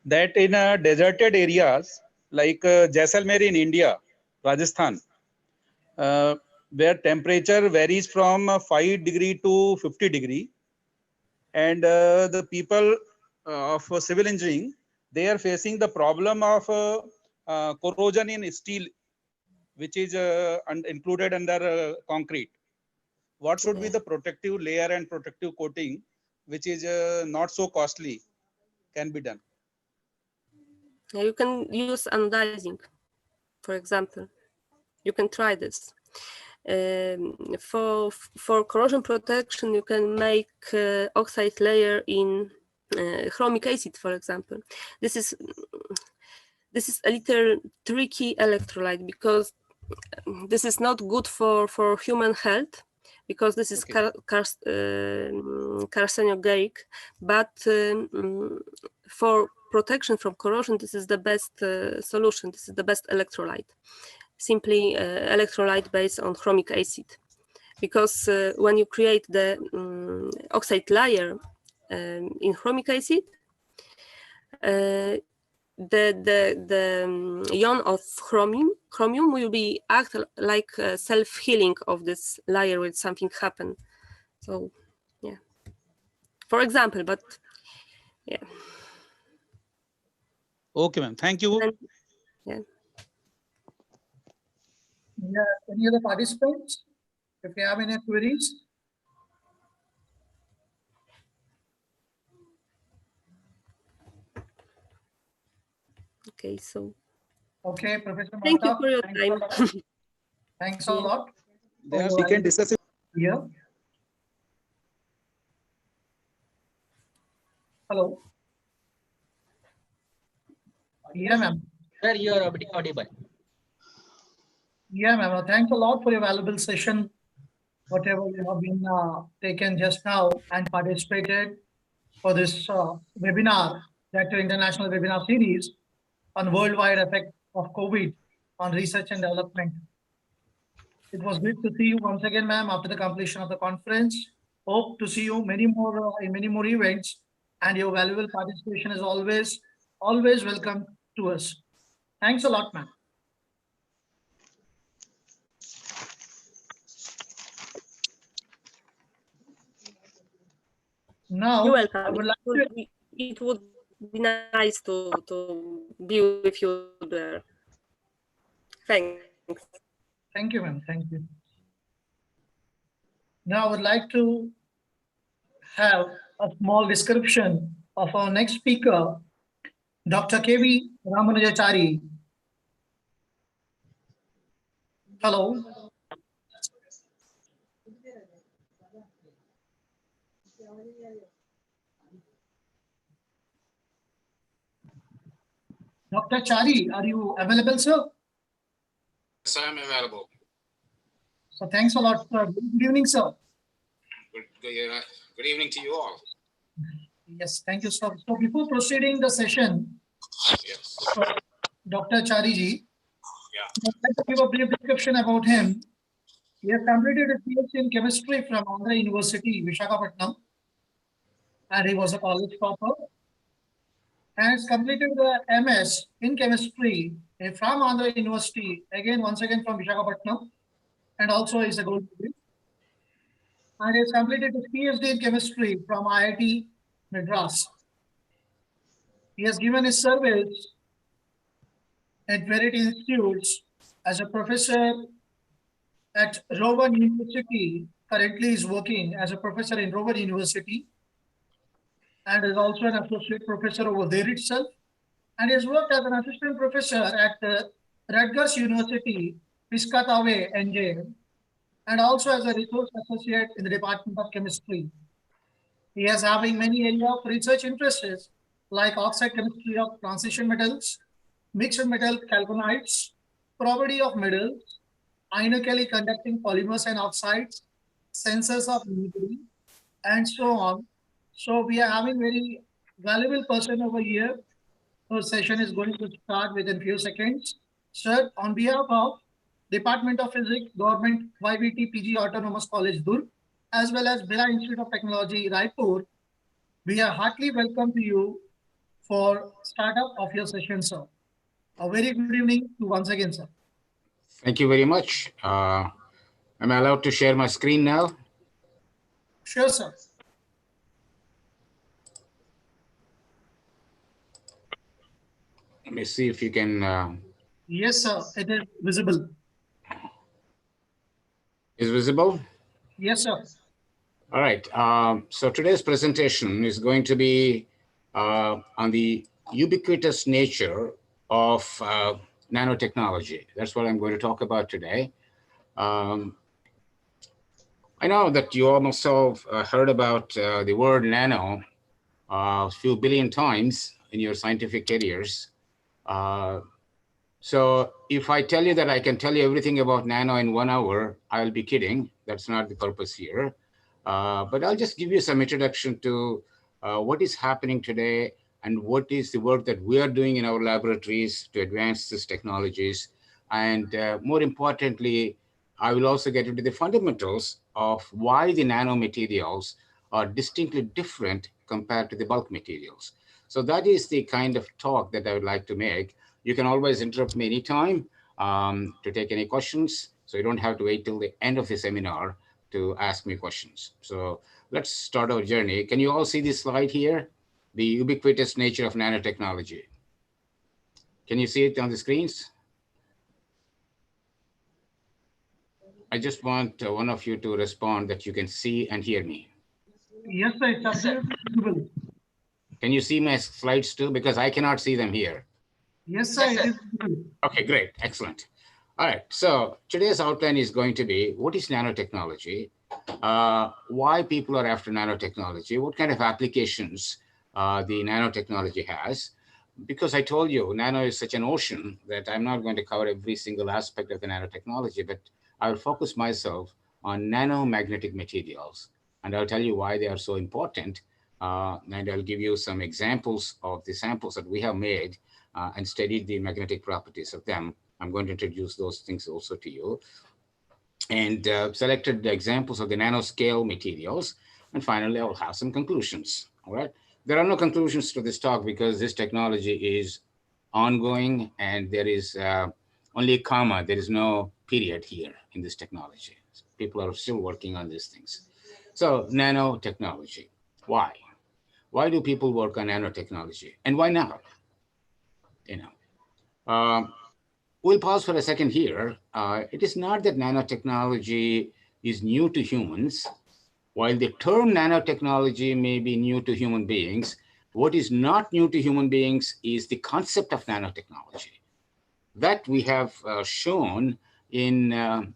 that in deserted areas like Jaisalmer in India, Rajasthan, where temperature varies from 5 degree to 50 degree, and the people of civil engineering, they are facing the problem of corrosion in steel, which is included under concrete. What should be the protective layer and protective coating, which is not so costly, can be done? You can use anodizing, for example. You can try this. For corrosion protection, you can make oxide layer in chromic acid, for example. This is a little tricky electrolyte because this is not good for human health, because this is carcinogenic, but for protection from corrosion, this is the best solution. This is the best electrolyte. Simply electrolyte based on chromic acid, because when you create the oxide layer in chromic acid, the ion of chromium will be act like self-healing of this layer when something happen. So yeah, for example, but yeah. Okay, ma'am. Thank you. And, yeah. Yeah, any other participants? If you have any queries? Okay, so Okay, Professor thank you Martha, for your thanks time. a lot. Thanks a Yeah. lot. Then we can discuss it. Yeah. Hello. Yeah, ma'am. Sir, you are audible. Yeah, ma'am. Thanks a lot for your valuable session. Whatever you have been taken just now and participated for this webinar, that international webinar series on worldwide effect of COVID on research and development. It was great to see you once again, ma'am, after the completion of the conference. Hope to see you many more in many more events, and your valuable participation is always welcome to us. Thanks a lot, ma'am. Now, You're welcome. I would like to, It would be nice to be with you there. Thanks. thank you, ma'am. Thank you. Now, I would like to have a small description of our next speaker, Dr. K.V. Ramanujachari. Hello. Dr. Chari, are you available, sir? Yes, I am available. So thanks a lot, sir. Good evening, sir. Good evening to you all. Yes, thank you, sir. So before proceeding the session, Yes. Dr. Chari ji, Yeah. I'd like to give a brief description about him. He has completed a PhD in chemistry from Andhra University, Visakhapatnam, and he was a college topper. And has completed the MS in chemistry from Andhra University, once again from Visakhapatnam, and also is a gold medalist. And has completed his PhD in chemistry from IIT Madras. He has given his service at various institutes as a professor at Rowan University, currently is working as a professor in Rowan University and is also an associate professor over there itself. And has worked as an assistant professor at Rutgers University, Piscataway, NJ, and also as a resource associate in the Department of Chemistry. He is having many areas of research interests like oxide chemistry of transition metals, mixed metal chalconides, property of metals, ionically conducting polymers and oxides, sensors of mercury, and so on. So we are having very valuable person over here. Our session is going to start within few seconds. Sir, on behalf of Department of Physics, Government YBT PG Autonomous College, Durg, as well as Birla Institute of Technology, Raipur, we are heartily welcome to you for startup of your session, sir. A very good evening to once again, sir. Thank you very much. Am I allowed to share my screen now? Sure, sir. Let me see if you can. Yes, sir. It is visible. Is visible? Yes, sir. All right. So today's presentation is going to be on the ubiquitous nature of nanotechnology. That's what I'm going to talk about today. I know that you all must have heard about the word nano a few billion times in your scientific careers. So if I tell you that I can tell you everything about nano in 1 hour, I'll be kidding. That's not the purpose here. But I'll just give you some introduction to what is happening today and what is the work that we are doing in our laboratories to advance these technologies. And more importantly, I will also get into the fundamentals of why the nanomaterials are distinctly different compared to the bulk materials. So that is the kind of talk that I would like to make. You can always interrupt me anytime to take any questions. So you don't have to wait till the end of the seminar to ask me questions. So let's start our journey. Can you all see this slide here? The ubiquitous nature of nanotechnology. Can you see it on the screens? I just want one of you to respond that you can see and hear me. Yes, sir. It's absolutely visible. Can you see my slides too? Because I cannot see them here. Yes, sir. It is visible. Okay, great. Excellent. All right. So today's outline is going to be what is nanotechnology, why people are after nanotechnology, what kind of applications the nanotechnology has. Because I told you, nano is such an ocean that I'm not going to cover every single aspect of the nanotechnology, but I will focus myself on nanomagnetic materials. And I'll tell you why they are so important. And I'll give you some examples of the samples that we have made and studied the magnetic properties of them. I'm going to introduce those things also to you. And selected the examples of the nanoscale materials. And finally, I'll have some conclusions. All right. There are no conclusions to this talk because this technology is ongoing and there is only a comma. There is no period here in this technology. So people are still working on these things. So nanotechnology, why? Why do people work on nanotechnology? And why now? You know, we'll pause for a second here. It is not that nanotechnology is new to humans. While the term nanotechnology may be new to human beings, what is not new to human beings is the concept of nanotechnology. That we have shown in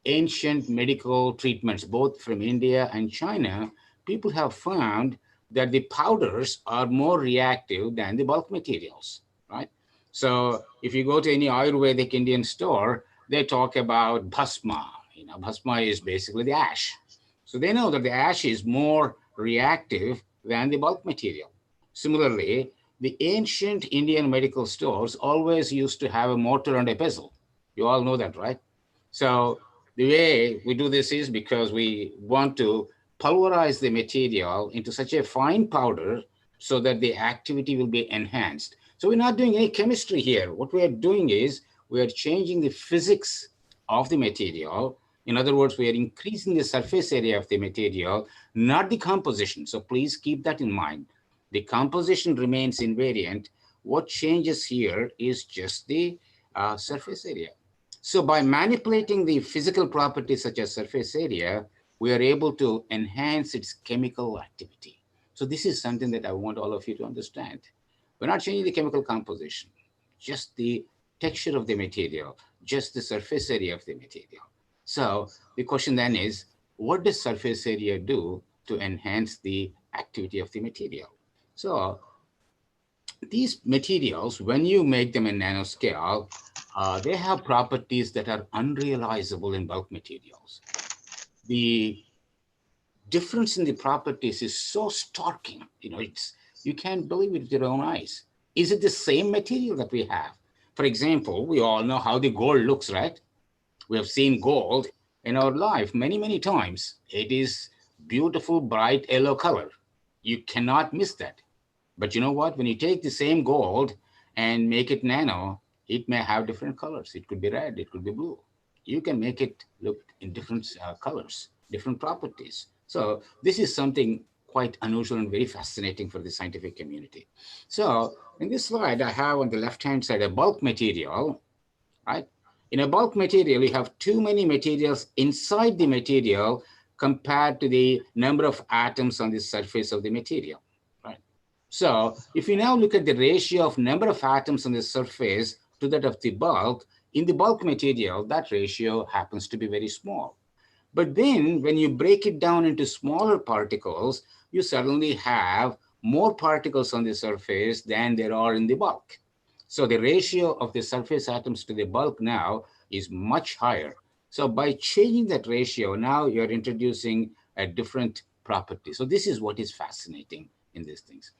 ancient medical treatments, both from India and China. People have found that the powders are more reactive than the bulk materials, right? So if you go to any Ayurvedic Indian store, they talk about bhasma. You know, bhasma is basically the ash. So they know that the ash is more reactive than the bulk material. Similarly, the ancient Indian medical stores always used to have a mortar and a pestle. You all know that, right? So the way we do this is because we want to pulverize the material into such a fine powder so that the activity will be enhanced. So we're not doing any chemistry here. What we are doing is we are changing the physics of the material. In other words, we are increasing the surface area of the material, not the composition. So please keep that in mind. The composition remains invariant. What changes here is just the surface area. So by manipulating the physical properties such as surface area, we are able to enhance its chemical activity. So this is something that I want all of you to understand. We're not changing the chemical composition, just the texture of the material, just the surface area of the material. So the question then is, what does surface area do to enhance the activity of the material? So these materials, when you make them in nanoscale, they have properties that are unrealizable in bulk materials. The difference in the properties is so starking, you can't believe it with your own eyes. Is it the same material that we have? For example, we all know how the gold looks, right? We have seen gold in our life many, many times. It is beautiful, bright yellow color. You cannot miss that. But you know what? When you take the same gold and make it nano, it may have different colors. It could be red, it could be blue. You can make it look in different colors, different properties. So this is something quite unusual and very fascinating for the scientific community. So in this slide, I have on the left-hand side a bulk material, right? In a bulk material, you have too many materials inside the material compared to the number of atoms on the surface of the material, right? So if you now look at the ratio of number of atoms on the surface to that of the bulk, in the bulk material, that ratio happens to be very small. But then when you break it down into smaller particles, you suddenly have more particles on the surface than there are in the bulk. So the ratio of the surface atoms to the bulk now is much higher. So by changing that ratio, now you're introducing a different property. So this is what is fascinating in these things.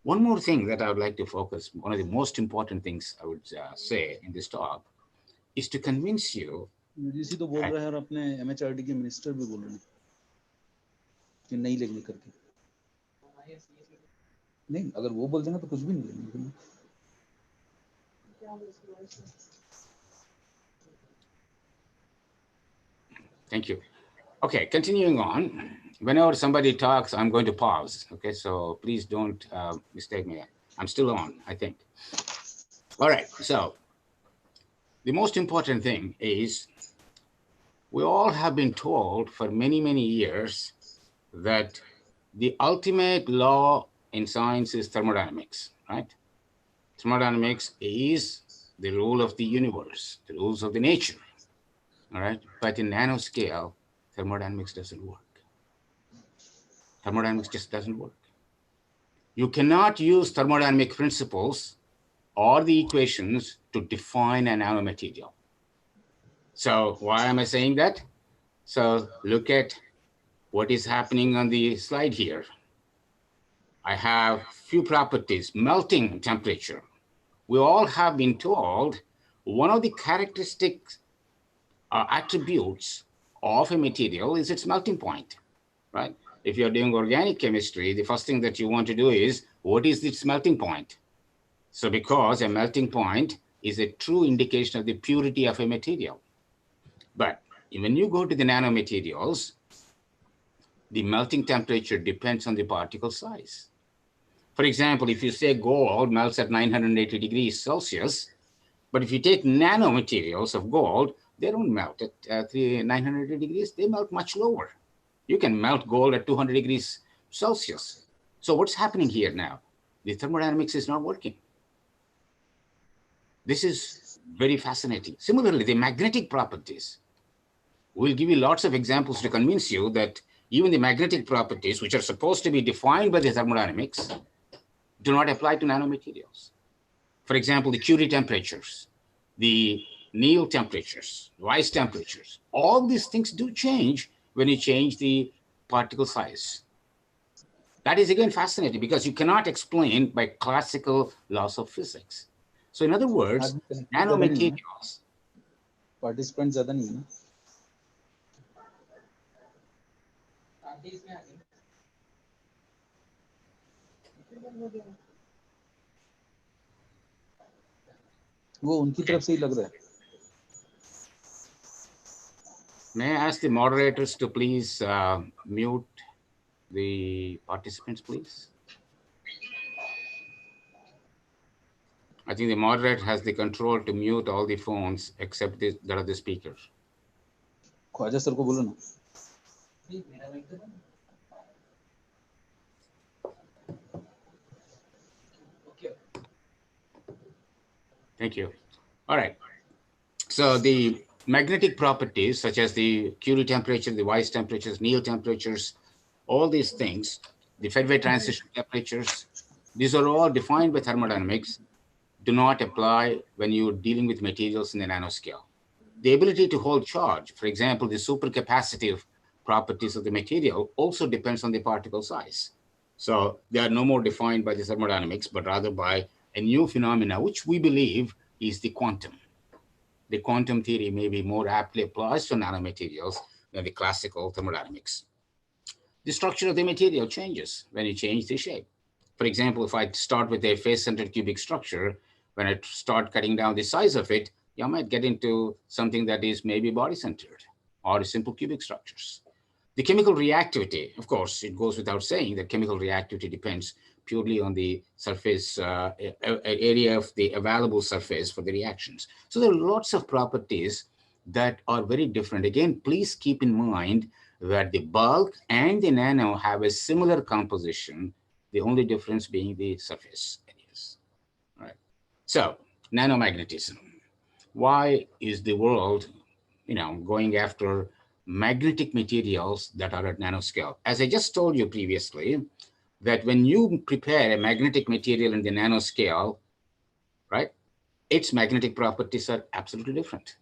One more thing that I would like to focus, one of the most important things I would say in this talk is to convince you. UGC तो बोल रहा है और अपने MHRD के minister भी बोल रहे हैं कि नहीं लेंगे करके। नहीं, अगर वो बोल देंगे तो कुछ भी नहीं लेंगे। Thank you. Okay, continuing on. Whenever somebody talks, I'm going to pause. Okay, so please don't mistake me. I'm still on, I think. All right, so the most important thing is we all have been told for many, many years that the ultimate law in science is thermodynamics, right? Thermodynamics is the rule of the universe, the rules of the nature, all right? But in nanoscale, thermodynamics doesn't work. Thermodynamics just doesn't work. You cannot use thermodynamic principles or the equations to define a nanomaterial. So why am I saying that? So look at what is happening on the slide here. I have few properties, melting temperature. We all have been told one of the characteristic attributes of a material is its melting point, right? If you're doing organic chemistry, the first thing that you want to do is, what is its melting point? So because a melting point is a true indication of the purity of a material. But when you go to the nanomaterials, the melting temperature depends on the particle size. For example, if you say gold melts at 980 degrees Celsius, but if you take nanomaterials of gold, they don't melt at 980 degrees, they melt much lower. You can melt gold at 200 degrees Celsius. So what's happening here now? The thermodynamics is not working. This is very fascinating. Similarly, the magnetic properties. We'll give you lots of examples to convince you that even the magnetic properties, which are supposed to be defined by the thermodynamics, do not apply to nanomaterials. For example, the Curie temperatures, the Néel temperatures, Weiss temperatures, all these things do change when you change the particle size. That is again fascinating because you cannot explain by classical laws of physics. So in other words, nanomaterials. Participants ज़्यादा नहीं है। वो उनकी तरफ से ही लग रहा है। May I ask the moderators to please mute the participants, please? I think the moderator has the control to mute all the phones except that of the speakers. Khwaja sir को बोलो ना। Thank you. All right. So the magnetic properties, such as the Curie temperature, the Weiss temperatures, Néel temperatures, all these things, the Fedway transition temperatures, these are all defined by thermodynamics, do not apply when you're dealing with materials in the nanoscale. The ability to hold charge, for example, the supercapacitive properties of the material also depends on the particle size. So they are no more defined by the thermodynamics, but rather by a new phenomena, which we believe is the quantum. The quantum theory maybe more aptly applies to nanomaterials than the classical thermodynamics. The structure of the material changes when you change the shape. For example, if I start with a face-centered cubic structure, when I start cutting down the size of it, you might get into something that is maybe body-centered or simple cubic structures. The chemical reactivity, of course, it goes without saying that chemical reactivity depends purely on the surface area of the available surface for the reactions. So there are lots of properties that are very different. Again, please keep in mind that the bulk and the nano have a similar composition, the only difference being the surface areas. All right. So nanomagnetism. Why is the world, going after magnetic materials that are at nanoscale? As I just told you previously, that when you prepare a magnetic material in the nanoscale, right, its magnetic properties are absolutely different.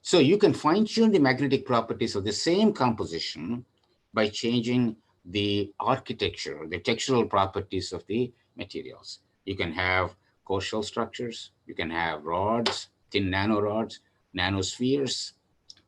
So you can fine-tune the magnetic properties of the same composition by changing the architecture, the textural properties of the materials. You can have core shell structures, you can have rods, thin nanorods, nanospheres.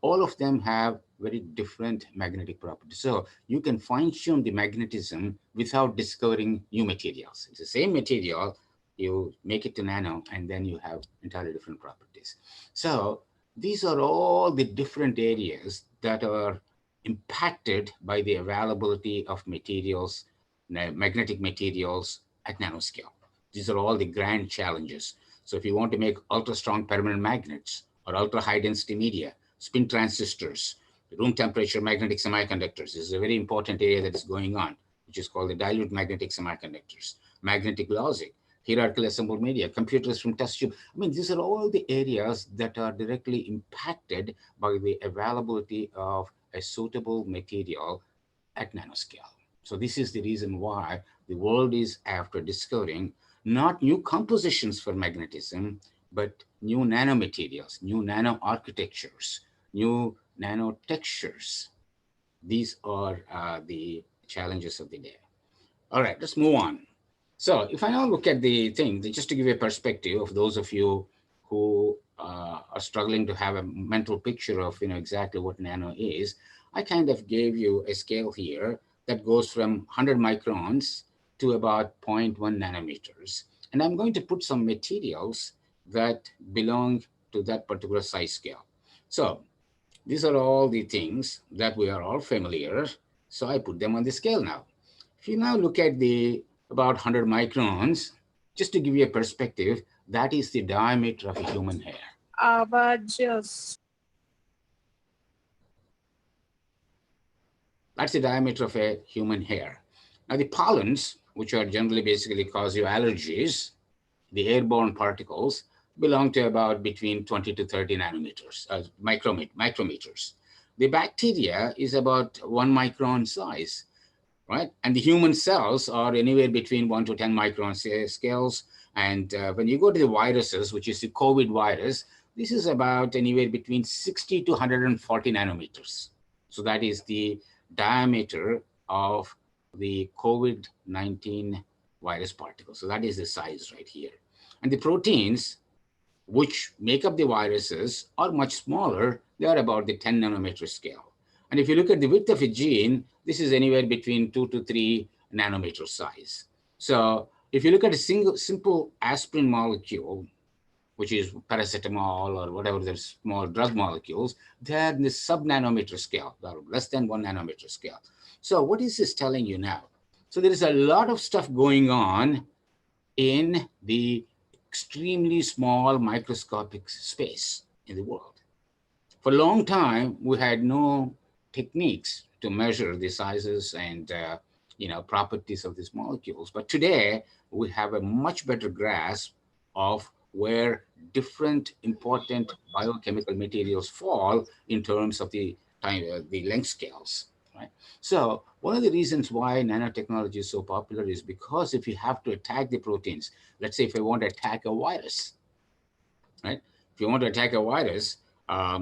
All of them have very different magnetic properties. So you can fine-tune the magnetism without discovering new materials. It's the same material, you make it to nano, and then you have entirely different properties. So these are all the different areas that are impacted by the availability of materials, magnetic materials at nanoscale. These are all the grand challenges. So if you want to make ultra-strong permanent magnets or ultra-high density media, spin transistors, room temperature magnetic semiconductors, this is a very important area that is going on, which is called the dilute magnetic semiconductors, magnetic logic, hierarchical assembled media, computers from test tube. I mean, these are all the areas that are directly impacted by the availability of a suitable material at nanoscale. So this is the reason why the world is after discovering not new compositions for magnetism, but new nanomaterials, new nano architectures, new nanotextures. These are the challenges of the day. All right, let's move on. So if I now look at the thing, just to give you a perspective of those of you who are struggling to have a mental picture of exactly what nano is, I kind of gave you a scale here that goes from 100 microns to about 0.1 nanometers. And I'm going to put some materials that belong to that particular size scale. So these are all the things that we are all familiar. So I put them on the scale now. If you now look at the about 100 microns, just to give you a perspective, that is the diameter of a human hair. That's the diameter of a human hair. Now the pollens, which are generally basically cause you allergies, the airborne particles, belong to about between 20 to 30 nanometers, micrometers. The bacteria is about 1 micron size, right? And the human cells are anywhere between 1 to 10 micron scales. And when you go to the viruses, which is the COVID virus, this is about anywhere between 60 to 140 nanometers. So that is the diameter of the COVID-19 virus particle. So that is the size right here. And the proteins, which make up the viruses, are much smaller. They are about the 10 nanometer scale. And if you look at the width of a gene, this is anywhere between 2 to 3 nanometer size. So if you look at a simple aspirin molecule, which is paracetamol or whatever the small drug molecules, they're in the sub-nanometer scale, less than 1 nanometer scale. So what is this telling you now? So there is a lot of stuff going on in the extremely small microscopic space in the world. For a long time, we had no techniques to measure the sizes and properties of these molecules. But today we have a much better grasp of where different important biochemical materials fall in terms of the length scales. Right? So one of the reasons why nanotechnology is so popular is because if you have to attack the proteins, let's say if I want to attack a virus, right? If you want to attack a virus,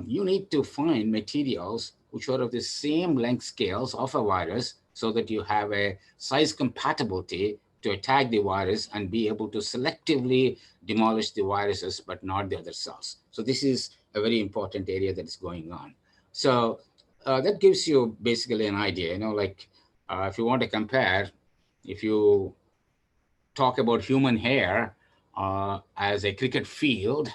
you need to find materials which are of the same length scales of a virus so that you have a size compatibility to attack the virus and be able to selectively demolish the viruses, but not the other cells. So this is a very important area that is going on. So that gives you basically an idea, if you want to compare, if you talk about human hair as a cricket field,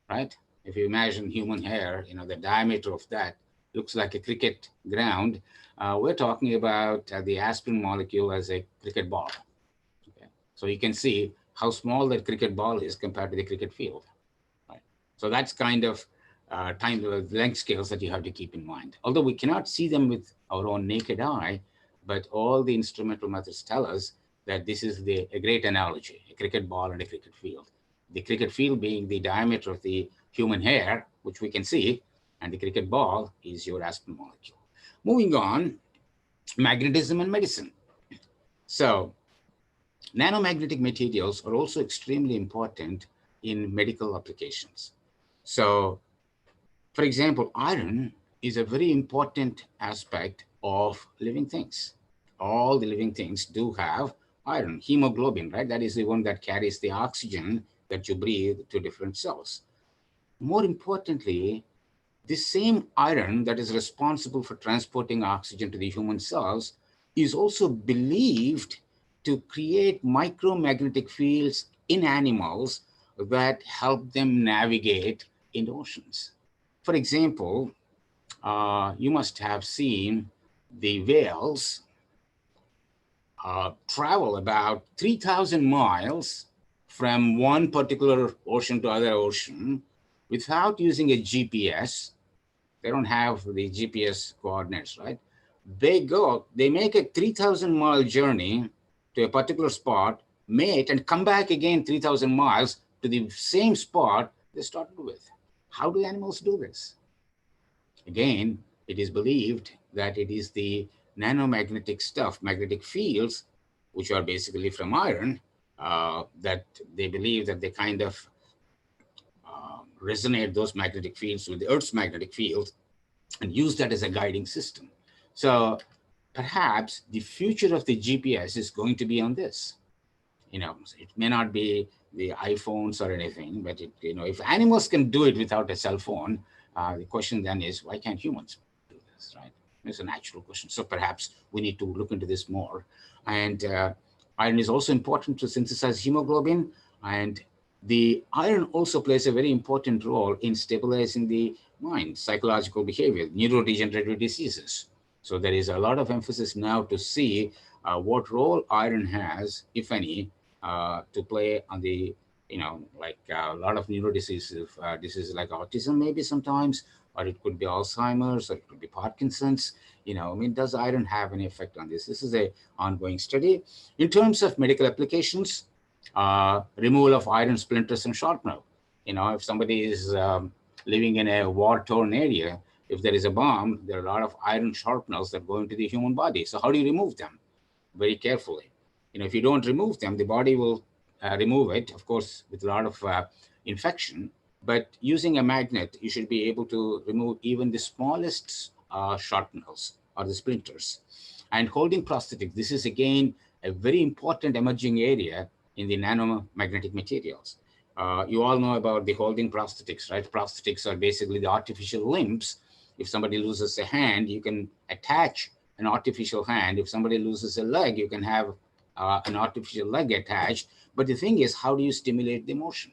right? If you imagine human hair, the diameter of that looks like a cricket ground. We're talking about the aspirin molecule as a cricket ball. Okay? So you can see how small that cricket ball is compared to the cricket field. Right? So that's kind of length scales that you have to keep in mind. Although we cannot see them with our own naked eye, but all the instrumental methods tell us that this is a great analogy, a cricket ball and a cricket field. The cricket field being the diameter of the human hair, which we can see, and the cricket ball is your aspirin molecule. Moving on, magnetism and medicine. So nanomagnetic materials are also extremely important in medical applications. So for example, iron is a very important aspect of living things. All the living things do have iron, hemoglobin, right? That is the one that carries the oxygen that you breathe to different cells. More importantly, the same iron that is responsible for transporting oxygen to the human cells is also believed to create micromagnetic fields in animals that help them navigate in oceans. For example, you must have seen the whales travel about 3,000 miles from one particular ocean to other ocean without using a GPS. They don't have the GPS coordinates, right? They make a 3,000-mile journey to a particular spot, mate, and come back again 3,000 miles to the same spot they started with. How do animals do this? Again, it is believed that it is the nanomagnetic stuff, magnetic fields, which are basically from iron, that they believe that they kind of resonate those magnetic fields with the Earth's magnetic field and use that as a guiding system. So perhaps the future of the GPS is going to be on this. It may not be the iPhones or anything, but if animals can do it without a cell phone, the question then is, why can't humans do this, right? It's a natural question. So perhaps we need to look into this more. And iron is also important to synthesize hemoglobin. And the iron also plays a very important role in stabilizing the mind, psychological behavior, neurodegenerative diseases. So there is a lot of emphasis now to see what role iron has, if any, to play on the, a lot of neurodiseases, diseases like autism maybe sometimes, or it could be Alzheimer's, or it could be Parkinson's. Does iron have any effect on this? This is an ongoing study. In terms of medical applications, removal of iron splinters and shrapnel. If somebody is living in a war-torn area, if there is a bomb, there are a lot of iron shrapnels that go into the human body. So how do you remove them? Very carefully. If you don't remove them, the body will remove it, of course, with a lot of infection. But using a magnet, you should be able to remove even the smallest shrapnels or the splinters. And holding prosthetics, this is again a very important emerging area in the nanomagnetic materials. You all know about the holding prosthetics, right? Prosthetics are basically the artificial limbs. If somebody loses a hand, you can attach an artificial hand. If somebody loses a leg, you can have an artificial leg attached. But the thing is, how do you stimulate the motion?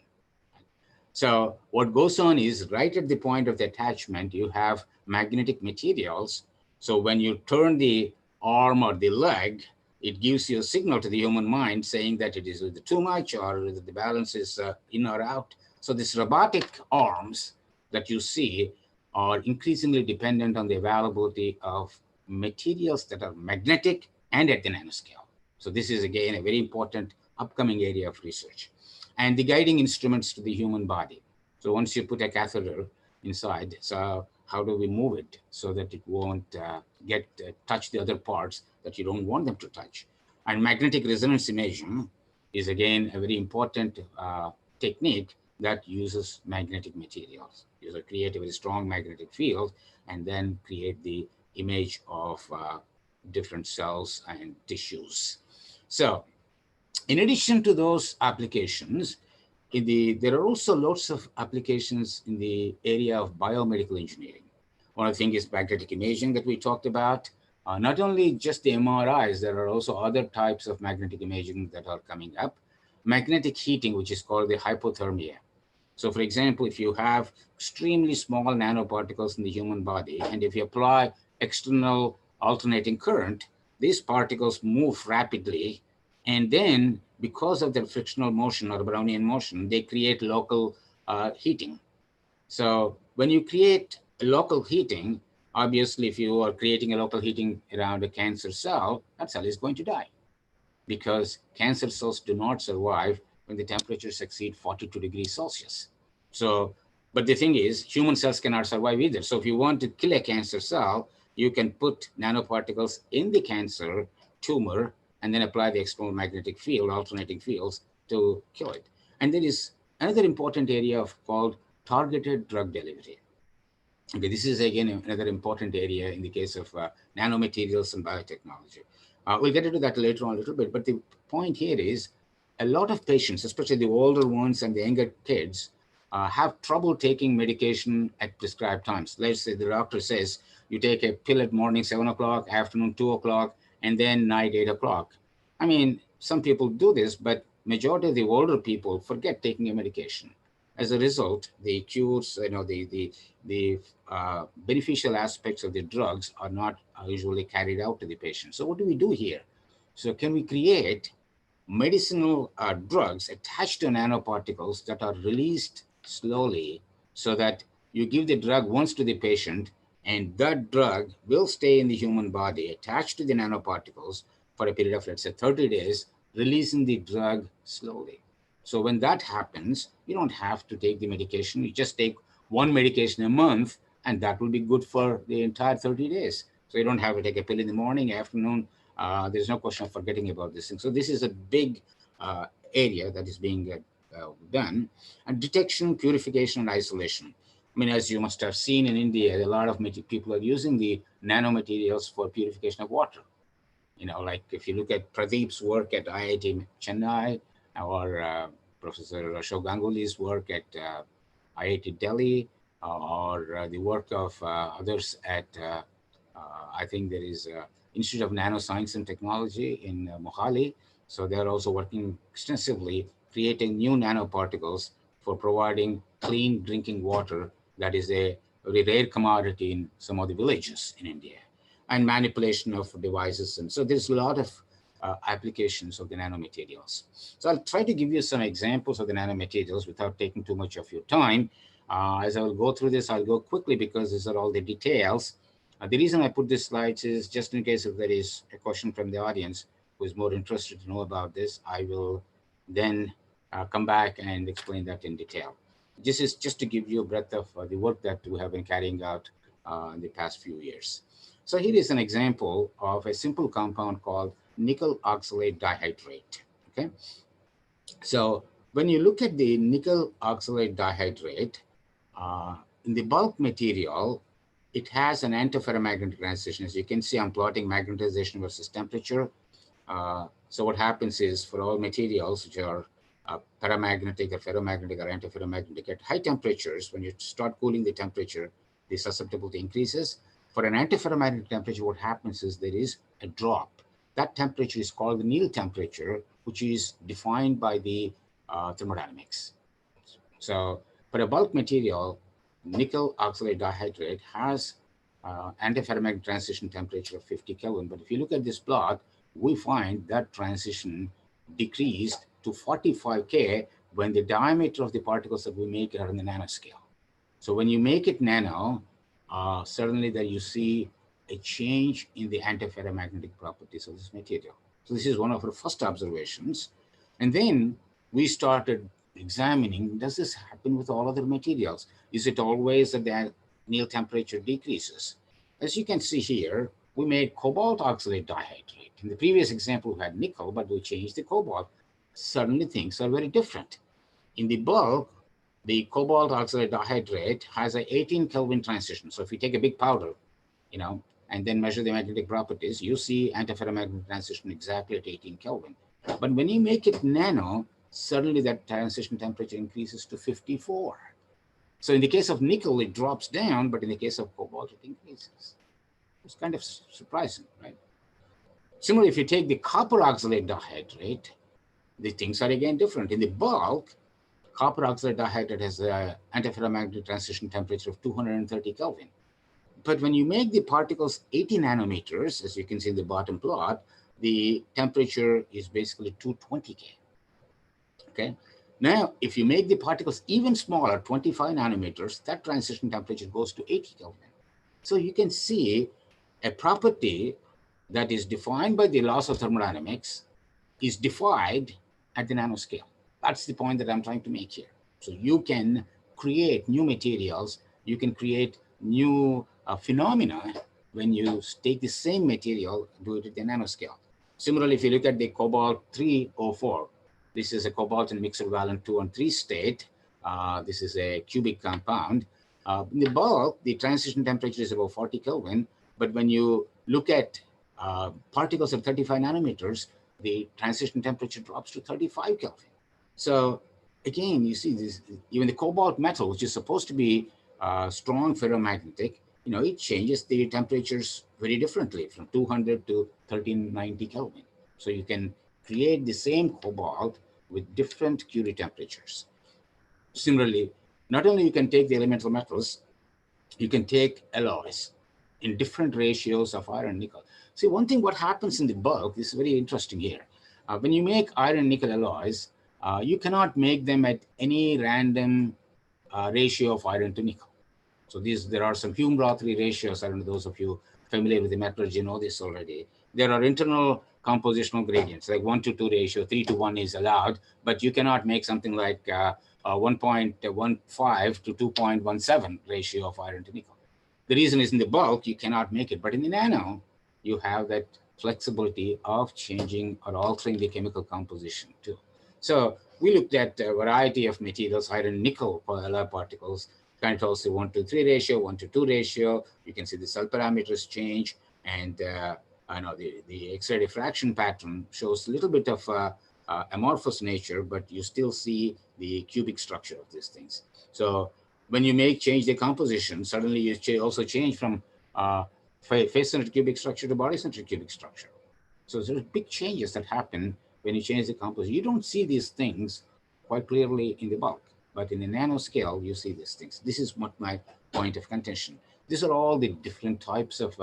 So what goes on is right at the point of the attachment, you have magnetic materials. So when you turn the arm or the leg, it gives you a signal to the human mind saying that it is either too much or the balance is in or out. So these robotic arms that you see are increasingly dependent on the availability of materials that are magnetic and at the nanoscale. So this is again a very important upcoming area of research. And the guiding instruments to the human body. So once you put a catheter inside, so how do we move it so that it won't touch the other parts that you don't want them to touch? And magnetic resonance imaging is again a very important technique that uses magnetic materials. You create a very strong magnetic field and then create the image of different cells and tissues. So in addition to those applications, there are also lots of applications in the area of biomedical engineering. One of the things is magnetic imaging that we talked about. Not only just the MRIs, there are also other types of magnetic imaging that are coming up. Magnetic heating, which is called the hypothermia. So for example, if you have extremely small nanoparticles in the human body, and if you apply external alternating current, these particles move rapidly. And then because of their frictional motion or Brownian motion, they create local heating. So when you create local heating, obviously, if you are creating a local heating around a cancer cell, that cell is going to die because cancer cells do not survive when the temperatures exceed 42 degrees Celsius. So, but the thing is, human cells cannot survive either. So if you want to kill a cancer cell, you can put nanoparticles in the cancer tumor and then apply the external magnetic field, alternating fields to kill it. And there is another important area called targeted drug delivery. Okay, this is again another important area in the case of nanomaterials and biotechnology. We'll get into that later on a little bit, but the point here is a lot of patients, especially the older ones and the younger kids, have trouble taking medication at prescribed times. Let's say the doctor says you take a pill at morning 7 o'clock, afternoon 2 o'clock, and then night 8 o'clock. I mean, some people do this, but majority of the older people forget taking a medication. As a result, the cures, the beneficial aspects of the drugs are not usually carried out to the patient. So what do we do here? So can we create medicinal drugs attached to nanoparticles that are released slowly so that you give the drug once to the patient and that drug will stay in the human body attached to the nanoparticles for a period of, let's say, 30 days, releasing the drug slowly. So when that happens, you don't have to take the medication. You just take one medication a month, and that will be good for the entire 30 days. So you don't have to take a pill in the morning, afternoon. There's no question of forgetting about this thing. So this is a big area that is being done. And detection, purification, and isolation. I mean, as you must have seen in India, a lot of people are using the nanomaterials for purification of water. You know, like if you look at Pradeep's work at IIT Chennai, or Professor Ashok Ganguly's work at IIT Delhi, or the work of others at, I think there is Institute of Nanoscience and Technology in Mohali. So they're also working extensively, creating new nanoparticles for providing clean drinking water that is a very rare commodity in some of the villages in India, and manipulation of devices. And so there's a lot of applications of the nanomaterials. So I'll try to give you some examples of the nanomaterials without taking too much of your time. As I will go through this, I'll go quickly because these are all the details. The reason I put these slides is just in case if there is a question from the audience who is more interested to know about this, I will then come back and explain that in detail. This is just to give you a breadth of the work that we have been carrying out in the past few years. So here is an example of a simple compound called nickel oxalate dihydrate. Okay, so when you look at the nickel oxalate dihydrate, in the bulk material, it has an antiferromagnetic transition. As you can see, I'm plotting magnetization versus temperature. So what happens is for all materials which are paramagnetic or ferromagnetic or antiferromagnetic, at high temperatures, when you start cooling the temperature, the susceptibility increases. For an antiferromagnetic temperature, what happens is there is a drop. That temperature is called the Néel temperature, which is defined by the thermodynamics. So for a bulk material, nickel oxalate dihydrate has antiferromagnetic transition temperature of 50 Kelvin. But if you look at this plot, we find that transition decreased to 45 K when the diameter of the particles that we make are in the nanoscale. So when you make it nano, suddenly that you see a change in the antiferromagnetic properties of this material. So this is one of our first observations. And then we started examining, does this happen with all other materials? Is it always that the anneal temperature decreases? As you can see here, we made cobalt oxalate dihydrate. In the previous example, we had nickel, but we changed the cobalt. Suddenly things are very different. In the bulk, the cobalt oxalate dihydrate has an 18 Kelvin transition. So if you take a big powder, you know, and then measure the magnetic properties, you see antiferromagnetic transition exactly at 18 Kelvin. But when you make it nano, suddenly that transition temperature increases to 54. So in the case of nickel, it drops down, but in the case of cobalt, it increases. It's kind of surprising, right? Similarly, if you take the copper oxalate dihydrate, the things are again different. In the bulk, copper oxalate dihydrate has an antiferromagnetic transition temperature of 230 Kelvin. But when you make the particles 80 nanometers, as you can see in the bottom plot, the temperature is basically 220 K. Okay. Now, if you make the particles even smaller, 25 nanometers, that transition temperature goes to 80 Kelvin. So you can see a property that is defined by the laws of thermodynamics is defied at the nanoscale. That's the point that I'm trying to make here. So you can create new materials, you can create new phenomena when you take the same material, do it at the nanoscale. Similarly, if you look at the cobalt 304, this is a cobalt and mixed valent 2 and 3 state. This is a cubic compound. In the bulk, the transition temperature is about 40 Kelvin, but when you look at particles at 35 nanometers, the transition temperature drops to 35 Kelvin. So again, you see this, even the cobalt metal, which is supposed to be strong ferromagnetic, you know, it changes the temperatures very differently from 200 to 1390 Kelvin. So you can create the same cobalt with different Curie temperatures. Similarly, not only you can take the elemental metals, you can take alloys in different ratios of iron nickel. See, one thing what happens in the bulk, this is very interesting here. When you make iron nickel alloys, you cannot make them at any random ratio of iron to nickel. So there are some Hume-Rothery ratios. I don't know, those of you familiar with the metallurgy know this already. There are internal compositional gradients, like 1:2 ratio, 3:1 is allowed, but you cannot make something like 1.15 to 2.17 ratio of iron to nickel. The reason is in the bulk, you cannot make it, but in the nano, you have that flexibility of changing or altering the chemical composition too. So we looked at a variety of materials, iron nickel alloy particles, kind of also 1:3 ratio, 1:2 ratio. You can see the cell parameters change, and I know the X-ray diffraction pattern shows a little bit of amorphous nature, but you still see the cubic structure of these things. So when you change the composition, suddenly you also change from face-centered cubic structure to body-centered cubic structure. So there's big changes that happen when you change the composition. You don't see these things quite clearly in the bulk, but in the nanoscale, you see these things. This is what my point of contention. These are all the different types of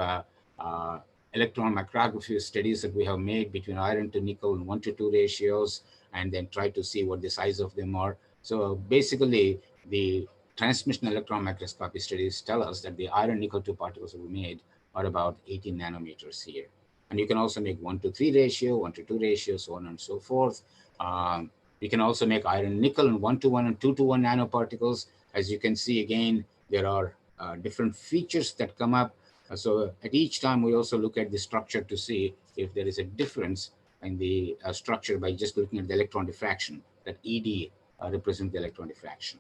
electron micrography studies that we have made between iron to nickel in 1:2 ratios, and then try to see what the size of them are. So basically, the transmission electron microscopy studies tell us that the iron nickel 2 particles that we made are about 18 nanometers here. And you can also make 1:3 ratio, 1:2 ratio, so on and so forth. You can also make iron nickel in 1:1 and 2:1 nanoparticles. As you can see, again, there are different features that come up. So at each time, we also look at the structure to see if there is a difference in the structure by just looking at the electron diffraction, that ED represents the electron diffraction.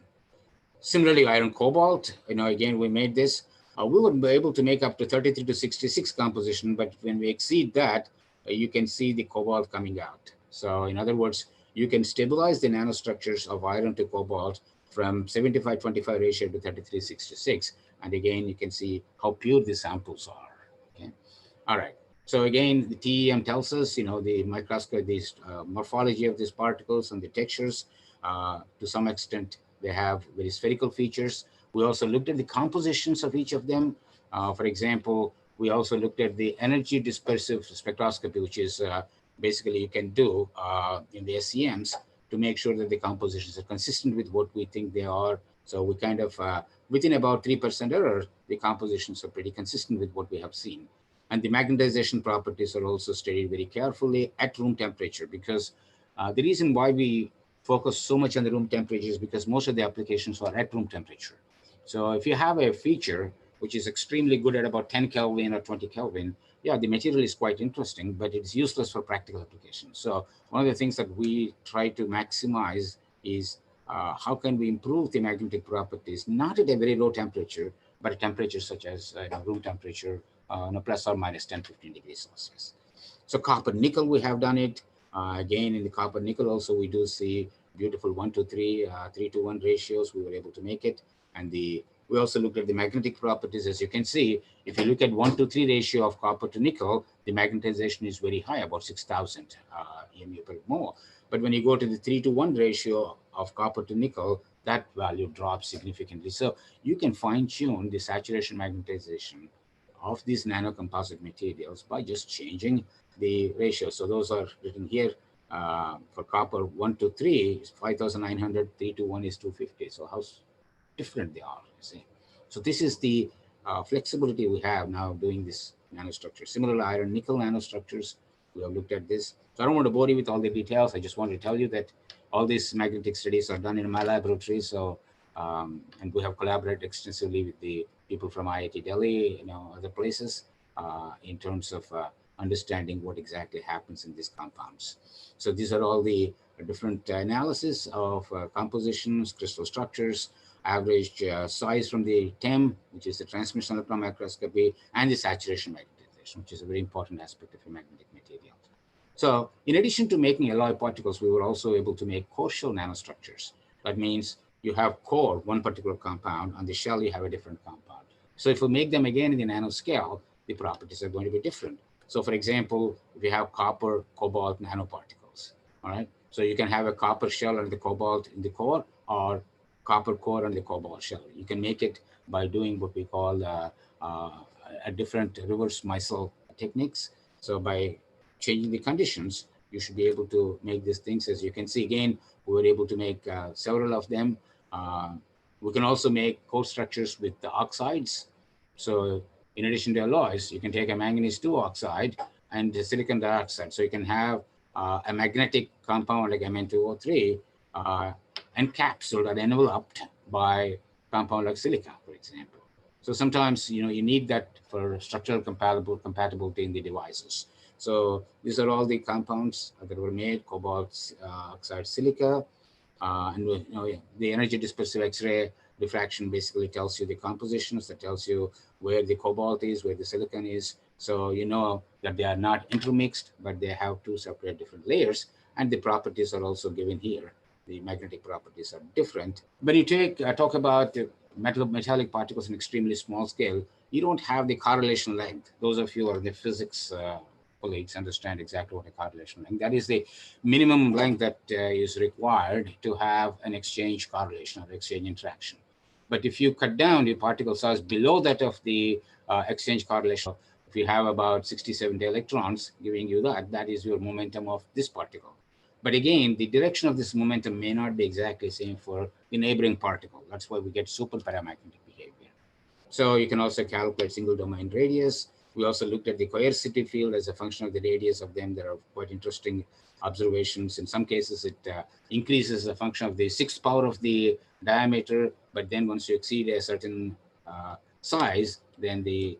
Similarly, iron cobalt, again, we made this. We would be able to make up to 33 to 66 composition, but when we exceed that, you can see the cobalt coming out. So in other words, you can stabilize the nanostructures of iron to cobalt from 75-25 ratio to 33-66. And again, you can see how pure the samples are. Okay. All right. So again, the TEM tells us, the microscope, this morphology of these particles and the textures, to some extent, they have very spherical features. We also looked at the compositions of each of them. For example, we also looked at the energy dispersive spectroscopy, which is basically you can do in the SEMs to make sure that the compositions are consistent with what we think they are So we kind of, within about 3% error, the compositions are pretty consistent with what we have seen. And the magnetization properties are also studied very carefully at room temperature, because the reason why we focus so much on the room temperature is because most of the applications are at room temperature. So if you have a feature which is extremely good at about 10 Kelvin or 20 Kelvin, yeah, the material is quite interesting, but it's useless for practical applications. So one of the things that we try to maximize is how can we improve the magnetic properties, not at a very low temperature, but at temperatures such as room temperature, plus or minus 10, 15 degrees Celsius. So copper nickel, we have done it. Again, in the copper nickel also, we do see beautiful 1:3, 3:1 ratios. We were able to make it. And we also looked at the magnetic properties. As you can see, if you look at 1:3 ratio of copper to nickel, the magnetization is very high, about 6,000 EMU per mole. But when you go to the 3:1 ratio of copper to nickel, that value drops significantly. So you can fine tune the saturation magnetization of these nanocomposite materials by just changing the ratio. So those are written here. For copper 1:3 is 5,900, 3:1 is 250. So how different they are, you see. So this is the flexibility we have now doing this nanostructure. Similar to iron nickel nanostructures, we have looked at this. So I don't want to bore you with all the details. I just want to tell you that all these magnetic studies are done in my laboratory. So, and we have collaborated extensively with the people from IIT Delhi, other places in terms of understanding what exactly happens in these compounds. So these are all the different analysis of compositions, crystal structures, average size from the TEM, which is the transmission electron microscopy, and the saturation magnetization, which is a very important aspect of a magnetic material. So in addition to making alloy particles, we were also able to make core shell nanostructures. That means you have core, one particular compound, on the shell you have a different compound. So if we make them again in the nanoscale, the properties are going to be different. So for example, if you have copper cobalt nanoparticles, all right? So you can have a copper shell and the cobalt in the core, or copper core and the cobalt shell. You can make it by doing what we call a different reverse Meissel techniques. So by changing the conditions, you should be able to make these things. As you can see, again, we were able to make several of them. We can also make core structures with the oxides. So in addition to alloys, you can take a manganese 2 oxide and the silicon dioxide. So you can have a magnetic compound like Mn2O3 encapsulated and enveloped by compound like silica, for example. So sometimes you need that for structural compatibility in the devices. So these are all the compounds that were made: cobalt oxide silica, and the energy dispersive X-ray diffraction basically tells you the compositions, that tells you where the cobalt is, where the silicon is. So you know that they are not intermixed, but they have two separate different layers, and the properties are also given here. The magnetic properties are different. When you talk about metallic particles in extremely small scale, you don't have the correlation length. Those of you who are the physics colleagues understand exactly what a correlation length. That is the minimum length that is required to have an exchange correlation or exchange interaction. But if you cut down the particle size below that of the exchange correlation, if you have about 60, 70 electrons giving you that is your momentum of this particle. But again, the direction of this momentum may not be exactly the same for the neighboring particle. That's why we get super paramagnetic behavior. So you can also calculate single domain radius. We also looked at the coercive field as a function of the radius of them. There are quite interesting observations. In some cases, it increases as a function of the 6th power of the diameter. But then once you exceed a certain size, then the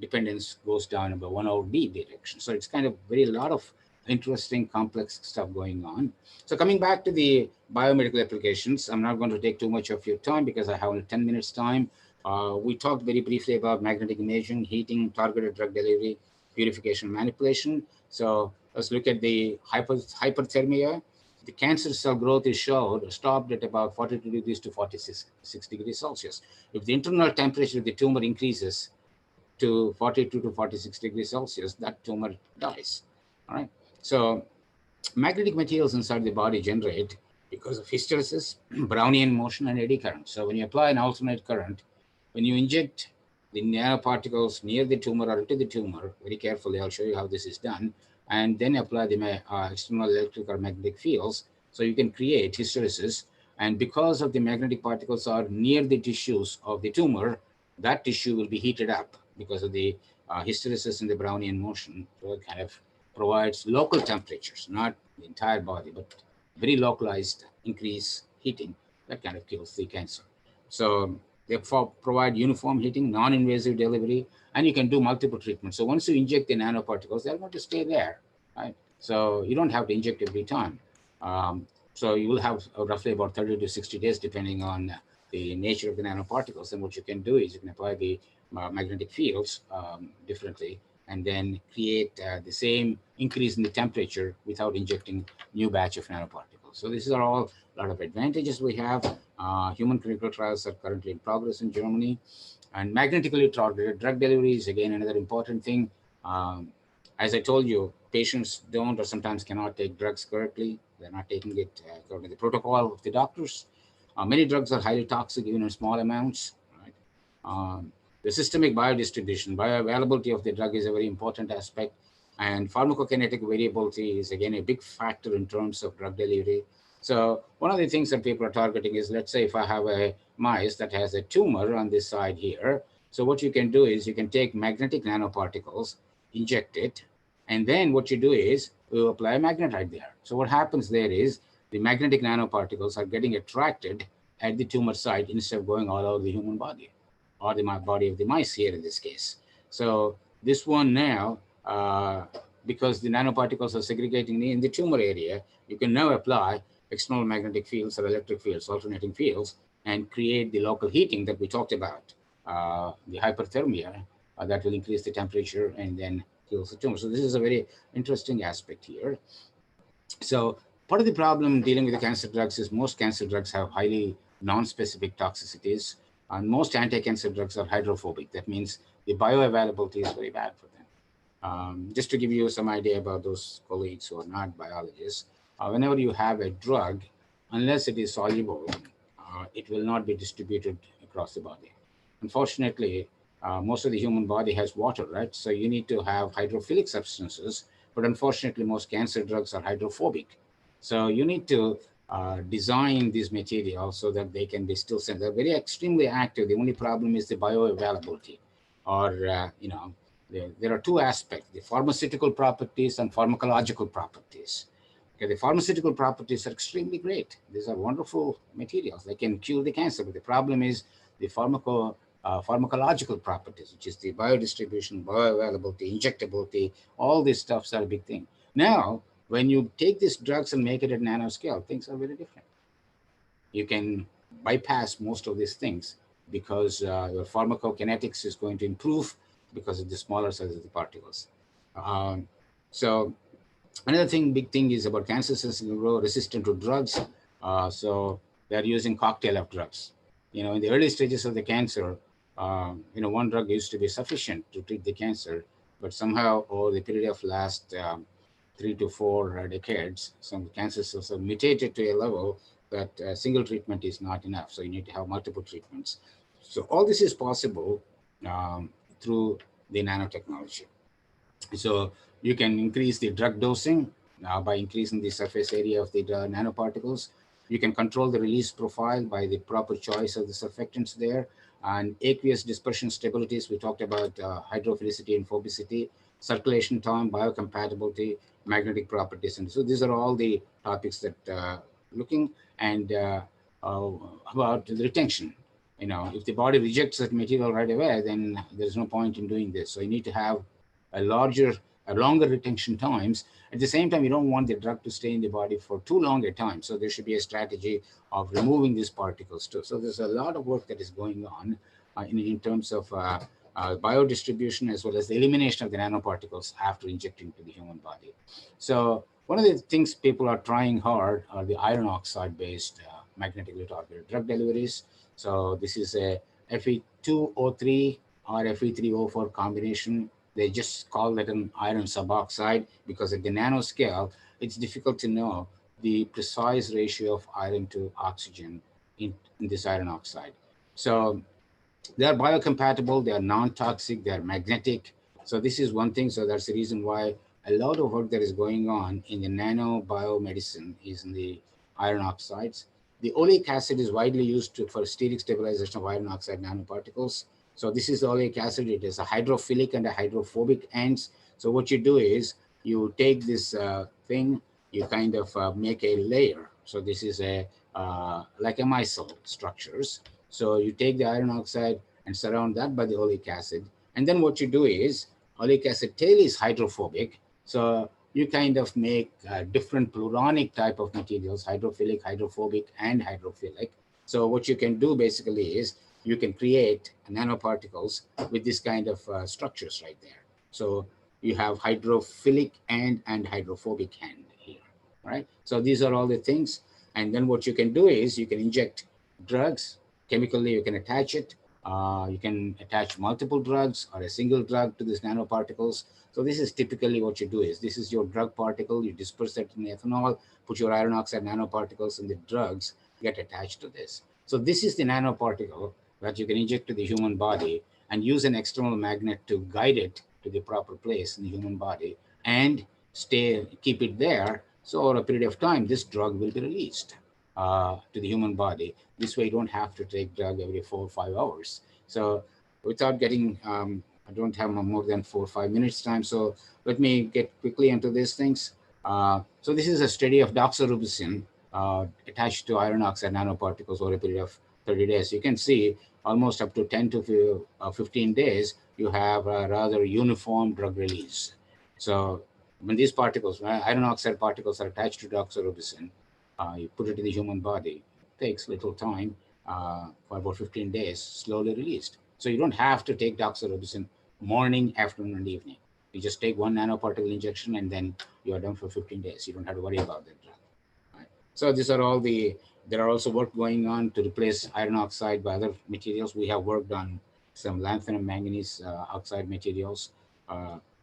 dependence goes down about 1/d direction. So it's kind of a lot of interesting, complex stuff going on. So coming back to the biomedical applications, I'm not going to take too much of your time because I have only 10 minutes time. We talked very briefly about magnetic imaging, heating, targeted drug delivery, purification, manipulation. So let's look at the hyperthermia. The cancer cell growth is stopped at about 42 degrees to 46 degrees Celsius. If the internal temperature of the tumor increases to 42 to 46 degrees Celsius, that tumor dies. All right. So magnetic materials inside the body generate, because of hysteresis, Brownian motion, and eddy current. So when you apply an alternate current, when you inject the nanoparticles near the tumor or into the tumor, very carefully, I'll show you how this is done, and then apply the external electric or magnetic fields, so you can create hysteresis. And because of the magnetic particles are near the tissues of the tumor, that tissue will be heated up because of the hysteresis in the Brownian motion. So it kind of provides local temperatures, not the entire body, but very localized increase heating that kind of kills the cancer. So they provide uniform heating, non-invasive delivery, and you can do multiple treatments. So once you inject the nanoparticles, they're going to stay there, right? So you don't have to inject every time. So you will have roughly about 30 to 60 days, depending on the nature of the nanoparticles. And what you can do is you can apply the magnetic fields differently, and then create the same increase in the temperature without injecting new batch of nanoparticles. So these are all a lot of advantages we have. Human clinical trials are currently in progress in Germany. And magnetically targeted drug delivery is again another important thing. As I told you, patients don't or sometimes cannot take drugs correctly. They're not taking it according to the protocol of the doctors. Many drugs are highly toxic even in small amounts. Right? The systemic biodistribution, bioavailability of the drug is a very important aspect. And pharmacokinetic variability is again a big factor in terms of drug delivery. So one of the things that people are targeting is, let's say if I have a mice that has a tumor on this side here. So what you can do is you can take magnetic nanoparticles, inject it, and then what you do is you apply a magnetite there. So what happens there is the magnetic nanoparticles are getting attracted at the tumor site instead of going all over the human body or the body of the mice here in this case. So this one now, because the nanoparticles are segregating in the tumor area, you can now apply external magnetic fields or electric fields, alternating fields, and create the local heating that we talked about, the hyperthermia that will increase the temperature and then kills the tumor. So this is a very interesting aspect here. So part of the problem dealing with the cancer drugs is most cancer drugs have highly non-specific toxicities, and most anti-cancer drugs are hydrophobic. That means the bioavailability is very bad for them. Just to give you some idea about those colleagues who are not biologists, whenever you have a drug, unless it is soluble, it will not be distributed across the body. Unfortunately, most of the human body has water, right? So you need to have hydrophilic substances, but unfortunately, most cancer drugs are hydrophobic. So you need to design these materials so that they can be still sent. They're very extremely active. The only problem is the bioavailability, or there are two aspects: the pharmaceutical properties and pharmacological properties. Okay, the pharmaceutical properties are extremely great. These are wonderful materials. They can cure the cancer, but the problem is the pharmacological properties, which is the biodistribution, bioavailability, injectability. All these stuffs are a big thing. Now, when you take these drugs and make it at nanoscale, things are very different. You can bypass most of these things because your pharmacokinetics is going to improve because of the smaller size of the particles. So another big thing is about cancer cells grow resistant to drugs. So they're using cocktail of drugs. In the early stages of the cancer, one drug used to be sufficient to treat the cancer, but somehow over the period of last 3 to 4 decades, some cancer cells have mutated to a level that a single treatment is not enough. So you need to have multiple treatments. So all this is possible through the nanotechnology. So you can increase the drug dosing by increasing the surface area of the nanoparticles. You can control the release profile by the proper choice of the surfactants there. And aqueous dispersion stabilities, we talked about hydrophilicity and phobicity, circulation time, biocompatibility, magnetic properties. And so these are all the topics that looking and about the retention. If the body rejects that material right away, then there's no point in doing this. So you need to have longer retention times. At the same time, you don't want the drug to stay in the body for too long a time. So there should be a strategy of removing these particles too. So there's a lot of work that is going on in terms of biodistribution as well as the elimination of the nanoparticles after injecting to the human body. So one of the things people are trying hard are the iron oxide based magnetically targeted drug deliveries. So this is a Fe2O3 or Fe3O4 combination. They just call it an iron suboxide because at the nanoscale, it's difficult to know the precise ratio of iron to oxygen in this iron oxide. So they are biocompatible, they are non-toxic, they are magnetic. So this is one thing. So that's the reason why a lot of work that is going on in the nanobiomedicine is in the iron oxides. The oleic acid is widely used for steric stabilization of iron oxide nanoparticles. So this is the oleic acid. It is a hydrophilic and a hydrophobic ends. So what you do is you take this thing, you kind of make a layer. So this is a like a micelle structures. So you take the iron oxide and surround that by the oleic acid. And then what you do is oleic acid tail is hydrophobic. So you kind of make different pluronic type of materials, hydrophilic, hydrophobic, and hydrophilic. So what you can do basically is you can create nanoparticles with this kind of structures right there. So you have hydrophilic and hydrophobic end here, right? So these are all the things. And then what you can do is you can inject drugs, chemically you can attach it. You can attach multiple drugs or a single drug to these nanoparticles. So this is typically what you do is this is your drug particle, you disperse it in ethanol, put your iron oxide nanoparticles, and the drugs get attached to this. So this is the nanoparticle that you can inject to the human body and use an external magnet to guide it to the proper place in the human body and keep it there. So over a period of time, this drug will be released to the human body. This way you don't have to take drug every 4 or 5 hours. So without getting, I don't have more than 4 or 5 minutes time. So let me get quickly into these things. So this is a study of doxorubicin attached to iron oxide nanoparticles over a period of 30 days. You can see almost up to 10 to 15 days, you have a rather uniform drug release. So when these particles, iron oxide particles are attached to doxorubicin, you put it in the human body, it takes little time, for about 15 days, slowly released. So you don't have to take doxorubicin morning, afternoon, and evening. You just take one nanoparticle injection and then you are done for 15 days. You don't have to worry about that drug. Right? So these are all there are also work going on to replace iron oxide by other materials. We have worked on some lanthanum manganese oxide materials.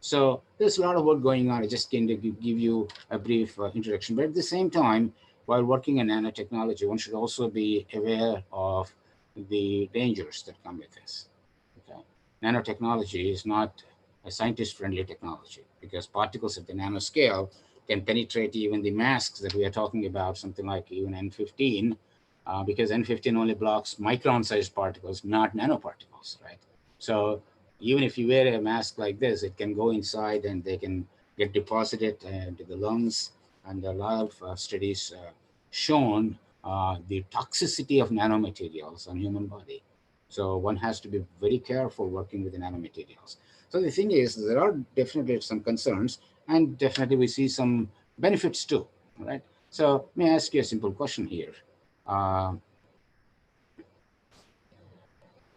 So there's a lot of work going on. I just can give you a brief introduction. But at the same time, while working in nanotechnology, one should also be aware of the dangers that come with this. Okay? Nanotechnology is not a scientist-friendly technology because particles at the nanoscale can penetrate even the masks that we are talking about, something like even N15, because N15 only blocks micron-sized particles, not nanoparticles, right? So even if you wear a mask like this, it can go inside and they can get deposited into the lungs. And a lot of studies shown the toxicity of nanomaterials on human body. So one has to be very careful working with the nanomaterials. So the thing is, there are definitely some concerns, and definitely we see some benefits too, right? So may I ask you a simple question here?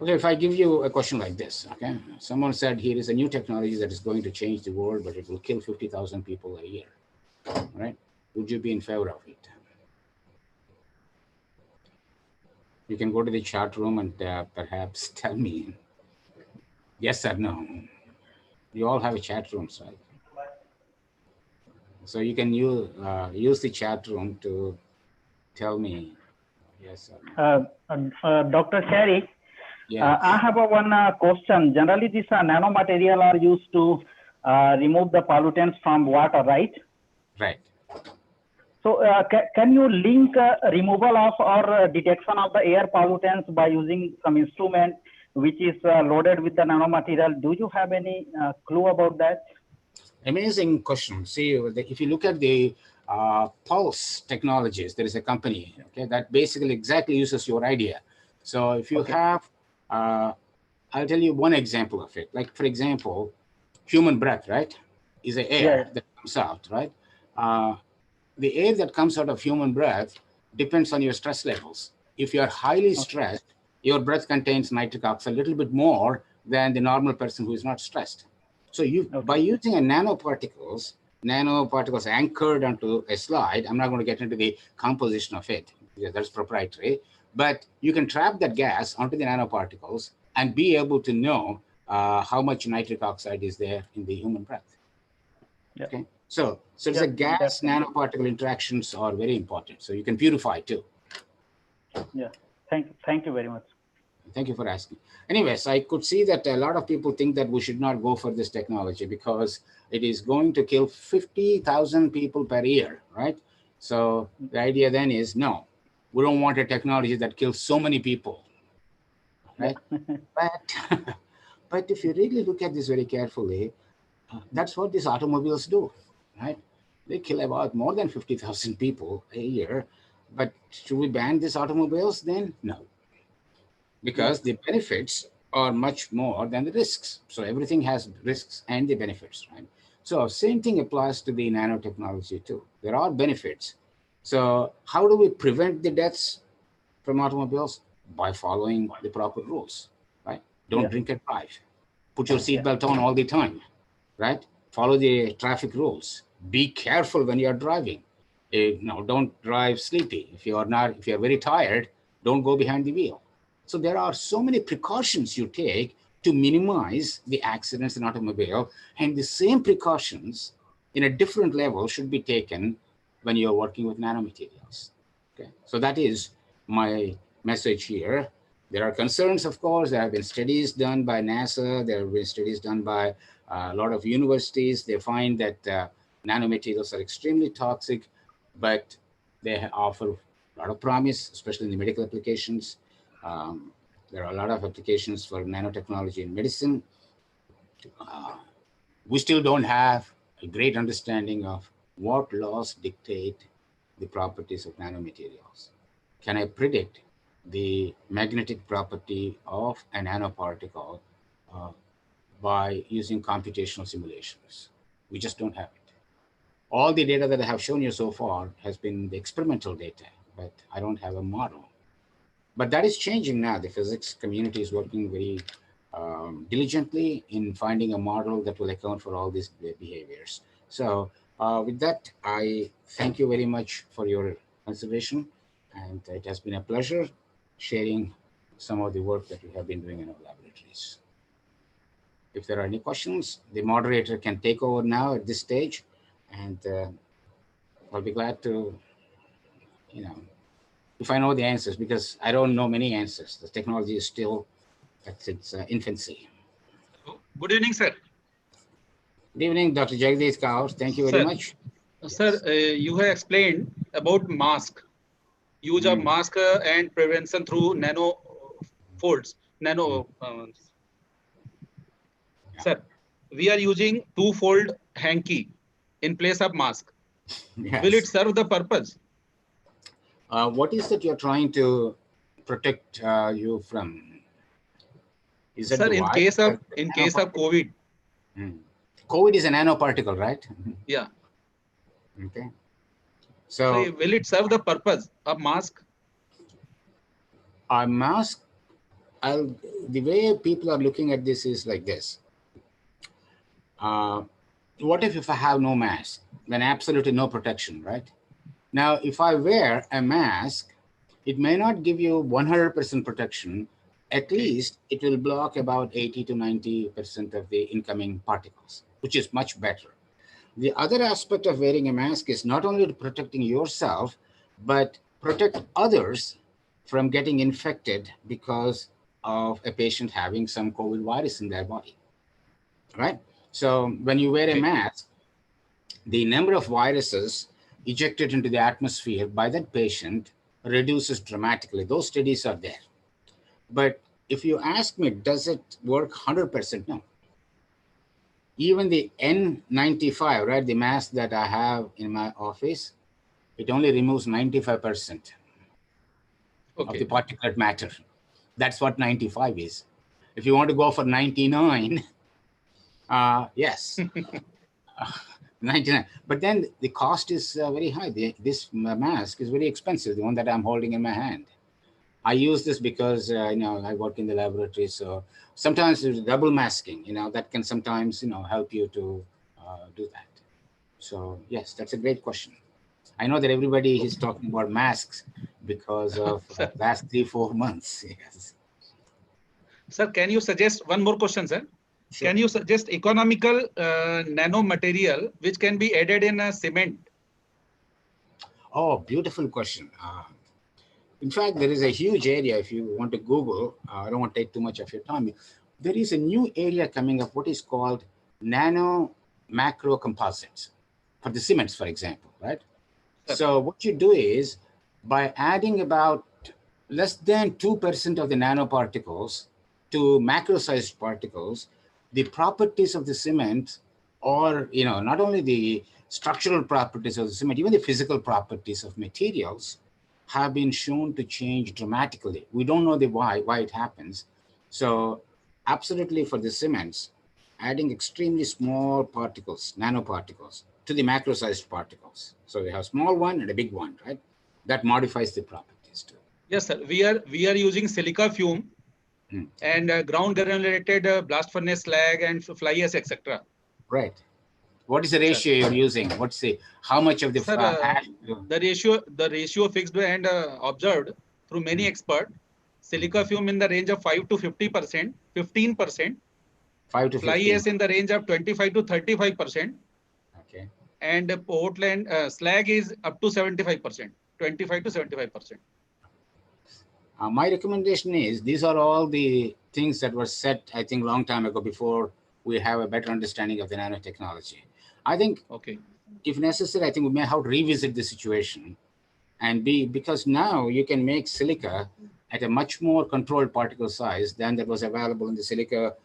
Okay, if I give you a question like this, okay? Someone said here is a new technology that is going to change the world, but it will kill 50,000 people a year, right? Would you be in favor of it? You can go to the chat room and perhaps tell me yes or no. You all have a chat room, right? So you can use the chat room to tell me yes or no. Dr. Sherry, Yes. I have one question. Generally, these nanomaterial are used to remove the pollutants from water, right? Right. So can you link removal of or detection of the air pollutants by using some instrument which is loaded with the nanomaterial? Do you have any clue about that? Amazing question. See, if you look at the Pulse Technologies, there is a company, okay, that basically exactly uses your idea. So if you have, I'll tell you one example of it. Like, for example, human breath, right, is the air that comes out, right? The air that comes out of human breath depends on your stress levels. If you are highly stressed, your breath contains nitric oxide a little bit more than the normal person who is not stressed. So by using a nanoparticles anchored onto a slide, I'm not going to get into the composition of it because that's proprietary, but you can trap that gas onto the nanoparticles and be able to know how much nitric oxide is there in the human breath. Okay. So the gas nanoparticle interactions are very important. So you can purify too. Yeah. Thank you very much. Thank you for asking. Anyways, I could see that a lot of people think that we should not go for this technology because it is going to kill 50,000 people per year, right? So the idea then is no, We don't want a technology that kills so many people, right? But if you really look at this very carefully, that's what these automobiles do, right? They kill about more than 50,000 people a year. But should we ban these automobiles then? No, because the benefits are much more than the risks. So everything has risks and the benefits, right? So same thing applies to the nanotechnology too. There are benefits. So how do we prevent the deaths from automobiles? By following the proper rules, right? Don't drink and drive. Put your seatbelt on all the time, right? Follow the traffic rules. Be careful when you're driving. Don't drive sleepy. If you're very tired, don't go behind the wheel. So there are so many precautions you take to minimize the accidents in automobile, and the same precautions in a different level should be taken when you're working with nanomaterials. Okay, so that is my message here. There are concerns, of course. There have been studies done by NASA. There have been studies done by a lot of universities. They find that nanomaterials are extremely toxic, but they offer a lot of promise, especially in the medical applications. There are a lot of applications for nanotechnology in medicine. We still don't have a great understanding of what laws dictate the properties of nanomaterials. Can I predict the magnetic property of a nanoparticle by using computational simulations? We just don't have it. All the data that I have shown you so far has been the experimental data, but I don't have a model. But that is changing now. The physics community is working very diligently in finding a model that will account for all these behaviors. So with that, I thank you very much for your consideration. And it has been a pleasure sharing some of the work that we have been doing in our laboratories. If there are any questions, the moderator can take over now at this stage. And I'll be glad to, if I know the answers, because I don't know many answers. The technology is still at its infancy. Good evening, sir. Good evening, Dr. Jagdish Kaur. Thank you very much. Sir, you have explained about mask, use of mask and prevention through nano folds. Sir, we are using 2-fold hanky in place of mask. Yes. Will it serve the purpose? What is that you're trying to protect you from? Is Sir, in case of COVID. COVID is a nanoparticle, right? Yeah. Okay. So will it serve the purpose of mask? A mask, the way people are looking at this is like this. What if I have no mask? Then absolutely no protection, right? Now, if I wear a mask, it may not give you 100% protection. At least it will block about 80 to 90% of the incoming particles, which is much better. The other aspect of wearing a mask is not only protecting yourself, but protect others from getting infected because of a patient having some COVID virus in their body, right? So when you wear a mask, the number of viruses ejected into the atmosphere by that patient reduces dramatically. Those studies are there. But if you ask me, does it work 100%? No. Even the N95, right, the mask that I have in my office, it only removes 95% of the particulate matter. That's what 95 is. If you want to go for 99, yes, 99. But then the cost is very high. This mask is very expensive, the one that I'm holding in my hand. I use this because, I work in the laboratory. So sometimes there's double masking, that can sometimes, help you to do that. So yes, that's a great question. I know that everybody is talking about masks because of last 3-4 months. Yes. Sir, can you suggest one more question, sir? Sure. Can you suggest economical nanomaterial which can be added in a cement? Oh, beautiful question. In fact, there is a huge area. If you want to Google, I don't want to take too much of your time. There is a new area coming up, what is called nano macro composites for the cements, for example, right? So what you do is by adding about less than 2% of the nanoparticles to macro-sized particles, the properties of the cement, or not only the structural properties of the cement, even the physical properties of materials have been shown to change dramatically. We don't know the why it happens. So absolutely for the cements, adding extremely small particles, nanoparticles, to the macro-sized particles. So we have small one and a big one, right? That modifies the properties too. Yes, sir. We are using silica fume and ground granulated blast furnace slag and fly ash, etc. Right. What is the ratio you're using? What's how much of the Sir, ash? the ratio fixed and observed through many experts. Silica fume in the range of 5 to 50%, 15%. 5 to 15. Fly ash in the range of 25 to 35%. Okay. And Portland slag is up to 75%, 25 to 75%. My recommendation is these are all the things that were set, I think, long time ago before we have a better understanding of the nanotechnology. I think, if necessary, I think we may have to revisit the situation and because now you can make silica at a much more controlled particle size than that was available in the silica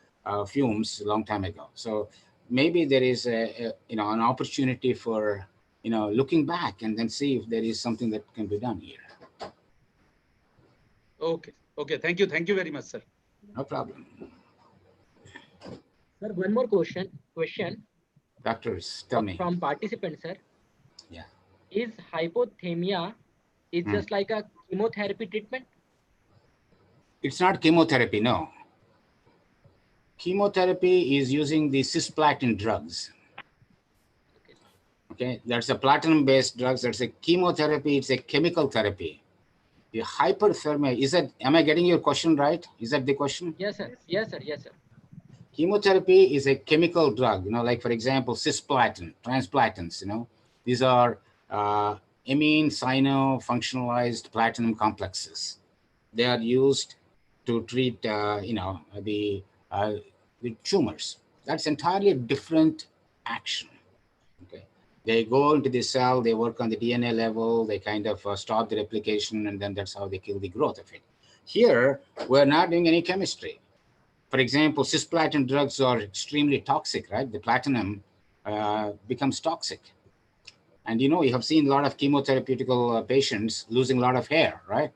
fumes a long time ago. So maybe there is an opportunity for looking back and then see if there is something that can be done here. Okay. Thank you very much, sir. No problem. Sir, one more question. Doctors, tell me. From participant, sir. Yeah. Is hypothermia just like a chemotherapy treatment? It's not chemotherapy, no. Chemotherapy is using the cisplatin drugs. Okay, that's a platinum-based drugs. That's a chemotherapy. It's a chemical therapy. The hyperthermia, am I getting your question right? Is that the question? Yes, sir. Chemotherapy is a chemical drug, like, for example, cisplatin, transplatins, these are amine cyno-functionalized platinum complexes. They are used to treat, the tumors. That's entirely a different action. Okay. They go into the cell, they work on the DNA level, they kind of stop the replication, and then that's how they kill the growth of it. Here, we're not doing any chemistry. For example, cisplatin drugs are extremely toxic, right? The platinum becomes toxic. And you have seen a lot of chemotherapeutical patients losing a lot of hair, right?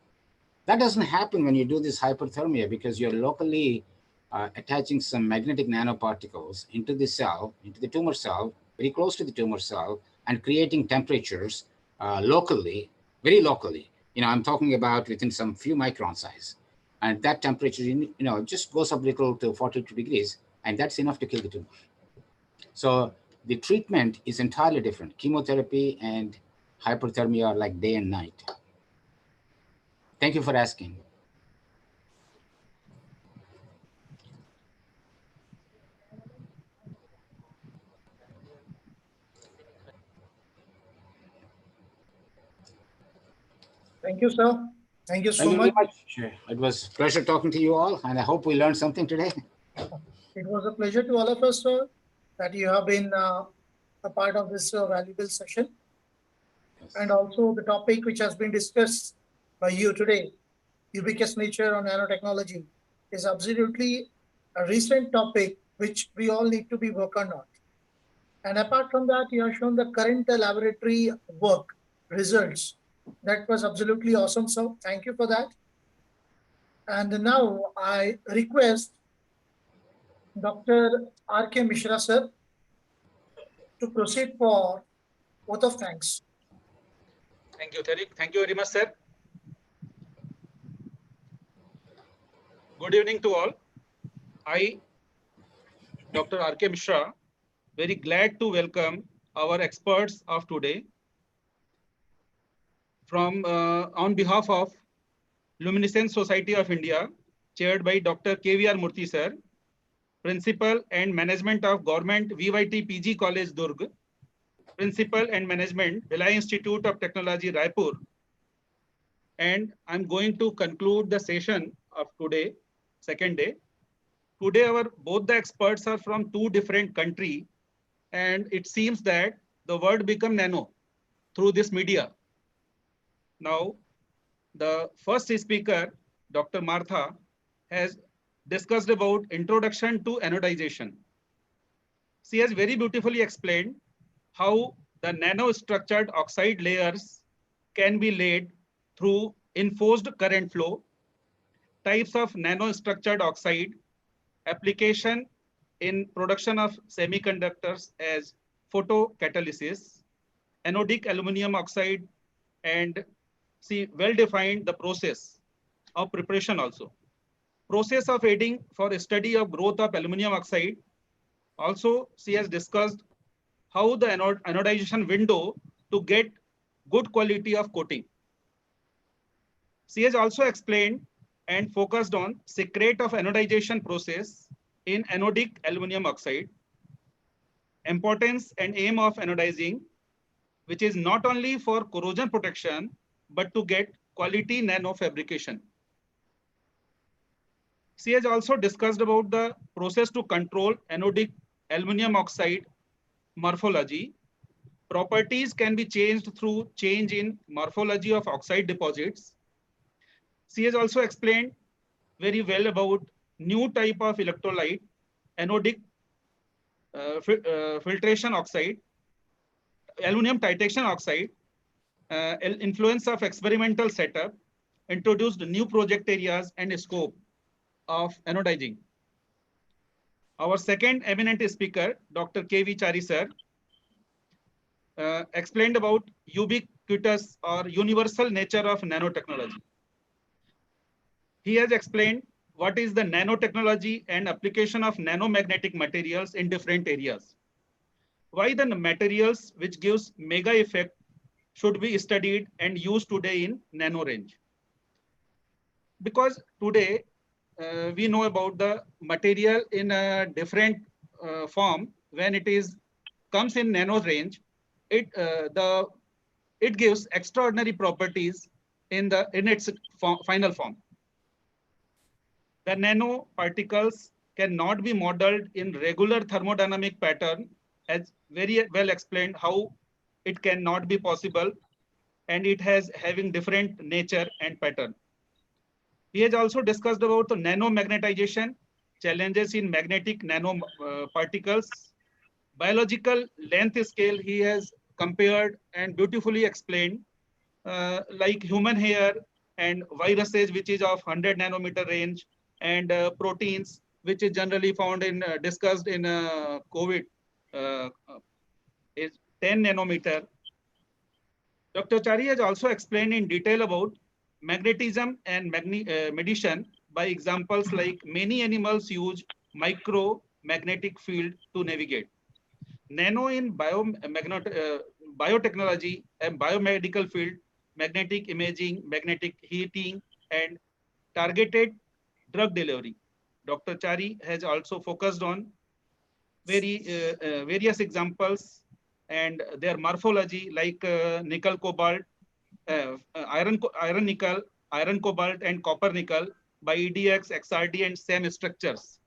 That doesn't happen when you do this hyperthermia because you're locally attaching some magnetic nanoparticles into the cell, into the tumor cell, very close to the tumor cell, and creating temperatures locally, very locally. I'm talking about within some few micron size. And that temperature, just goes up a little to 42 degrees, and that's enough to kill the tumor. So the treatment is entirely different. Chemotherapy and hyperthermia are like day and night. Thank you for asking. Thank you, sir. Thank you so much. Sure. It was a pleasure talking to you all, and I hope we learned something today. It was a pleasure to all of us, sir, that you have been a part of this valuable session. Yes. And also the topic which has been discussed by you today, ubiquitous nature on nanotechnology, is absolutely a recent topic which we all need to be working on. And apart from that, you have shown the current laboratory work results. That was absolutely awesome, sir. Thank you for that. And now I request Dr. R.K. Mishra, sir, to proceed for vote of thanks. Thank you, Tariq. Thank you very much, sir. Good evening to all. I, Dr. R.K. Mishra, very glad to welcome our experts of today. From on behalf of Luminescence Society of India, chaired by Dr. KVR Murthy sir, Principal and Management of Government VYT PG College Durg, Principal and Management Bhilai Institute of Technology Raipur. And I'm going to conclude the session of today, second day. Today both the experts are from two different countries, and it seems that the word become nano through this media. Now, the first speaker, Dr. Martha, has discussed about introduction to anodization. She has very beautifully explained how the nanostructured oxide layers can be laid through enforced current flow, types of nanostructured oxide, application in production of semiconductors as photocatalysis, anodic aluminum oxide, and she well defined the process of preparation also. Process of aiding for a study of growth of aluminum oxide. Also, she has discussed how the anodization window to get good quality of coating. She has also explained and focused on secret of anodization process in anodic aluminum oxide, importance and aim of anodizing, which is not only for corrosion protection, but to get quality nano fabrication. She has also discussed about the process to control anodic aluminum oxide morphology. Properties can be changed through change in morphology of oxide deposits. She has also explained very well about new type of electrolyte, anodic filtration oxide, aluminum titration oxide, influence of experimental setup, introduced new project areas and scope of anodizing. Our second eminent speaker, Dr. K.V. Chari sir, explained about ubiquitous or universal nature of nanotechnology. He has explained what is the nanotechnology and application of nanomagnetic materials in different areas. Why the materials which gives mega effect should be studied and used today in nano range. Because today we know about the material in a different form. When it comes in nano range, it gives extraordinary properties in its final form. The nanoparticles cannot be modeled in regular thermodynamic pattern, as very well explained how it cannot be possible, and it has having different nature and pattern. He has also discussed about the nanomagnetization, challenges in magnetic nanoparticles, biological length scale. He has compared and beautifully explained, like human hair and viruses, which is of 100 nanometer range, and proteins, which is generally found in discussed in COVID, is 10 nanometer. Dr. Chari has also explained in detail about magnetism and medition by examples like many animals use micromagnetic field to navigate. Nano in biotechnology and biomedical field, magnetic imaging, magnetic heating, and targeted drug delivery. Dr. Chari has also focused on various examples and their morphology, like nickel cobalt, iron nickel, iron cobalt, and copper nickel by EDX, XRD, and SEM structures.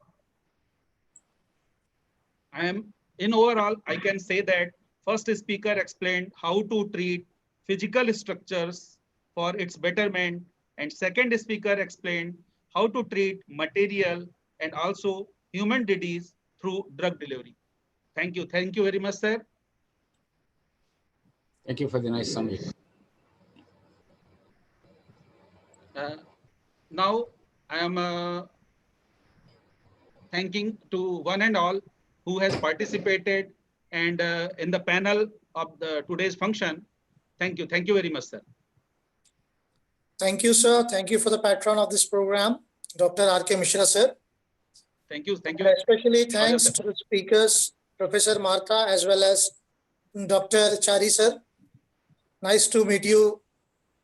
In overall, I can say that first speaker explained how to treat physical structures for its betterment, and second speaker explained how to treat material and also human disease through drug delivery. Thank you. Thank you very much, sir. Thank you for the nice summary. Now I am thanking to one and all who has participated and in the panel of today's function. Thank you. Thank you very much, sir. Thank you, sir. Thank you for the patron of this program, Dr. R.K. Mishra, sir. Thank you. Thank you. Especially thanks to the speakers, Professor Martha, as well as Dr. Chari, sir. Nice to meet you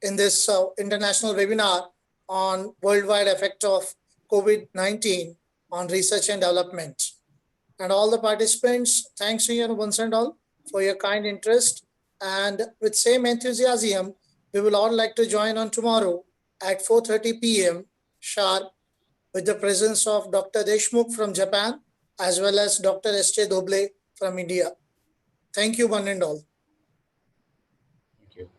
in this international webinar on worldwide effect of COVID-19 on research and development. And all the participants, thanks to you once and all for your kind interest. And with same enthusiasm, we will all like to join on tomorrow at 4:30 p.m. sharp with the presence of Dr. Deshmukh from Japan, as well as Dr. S.J. Doble from India. Thank you, one and all. Thank you.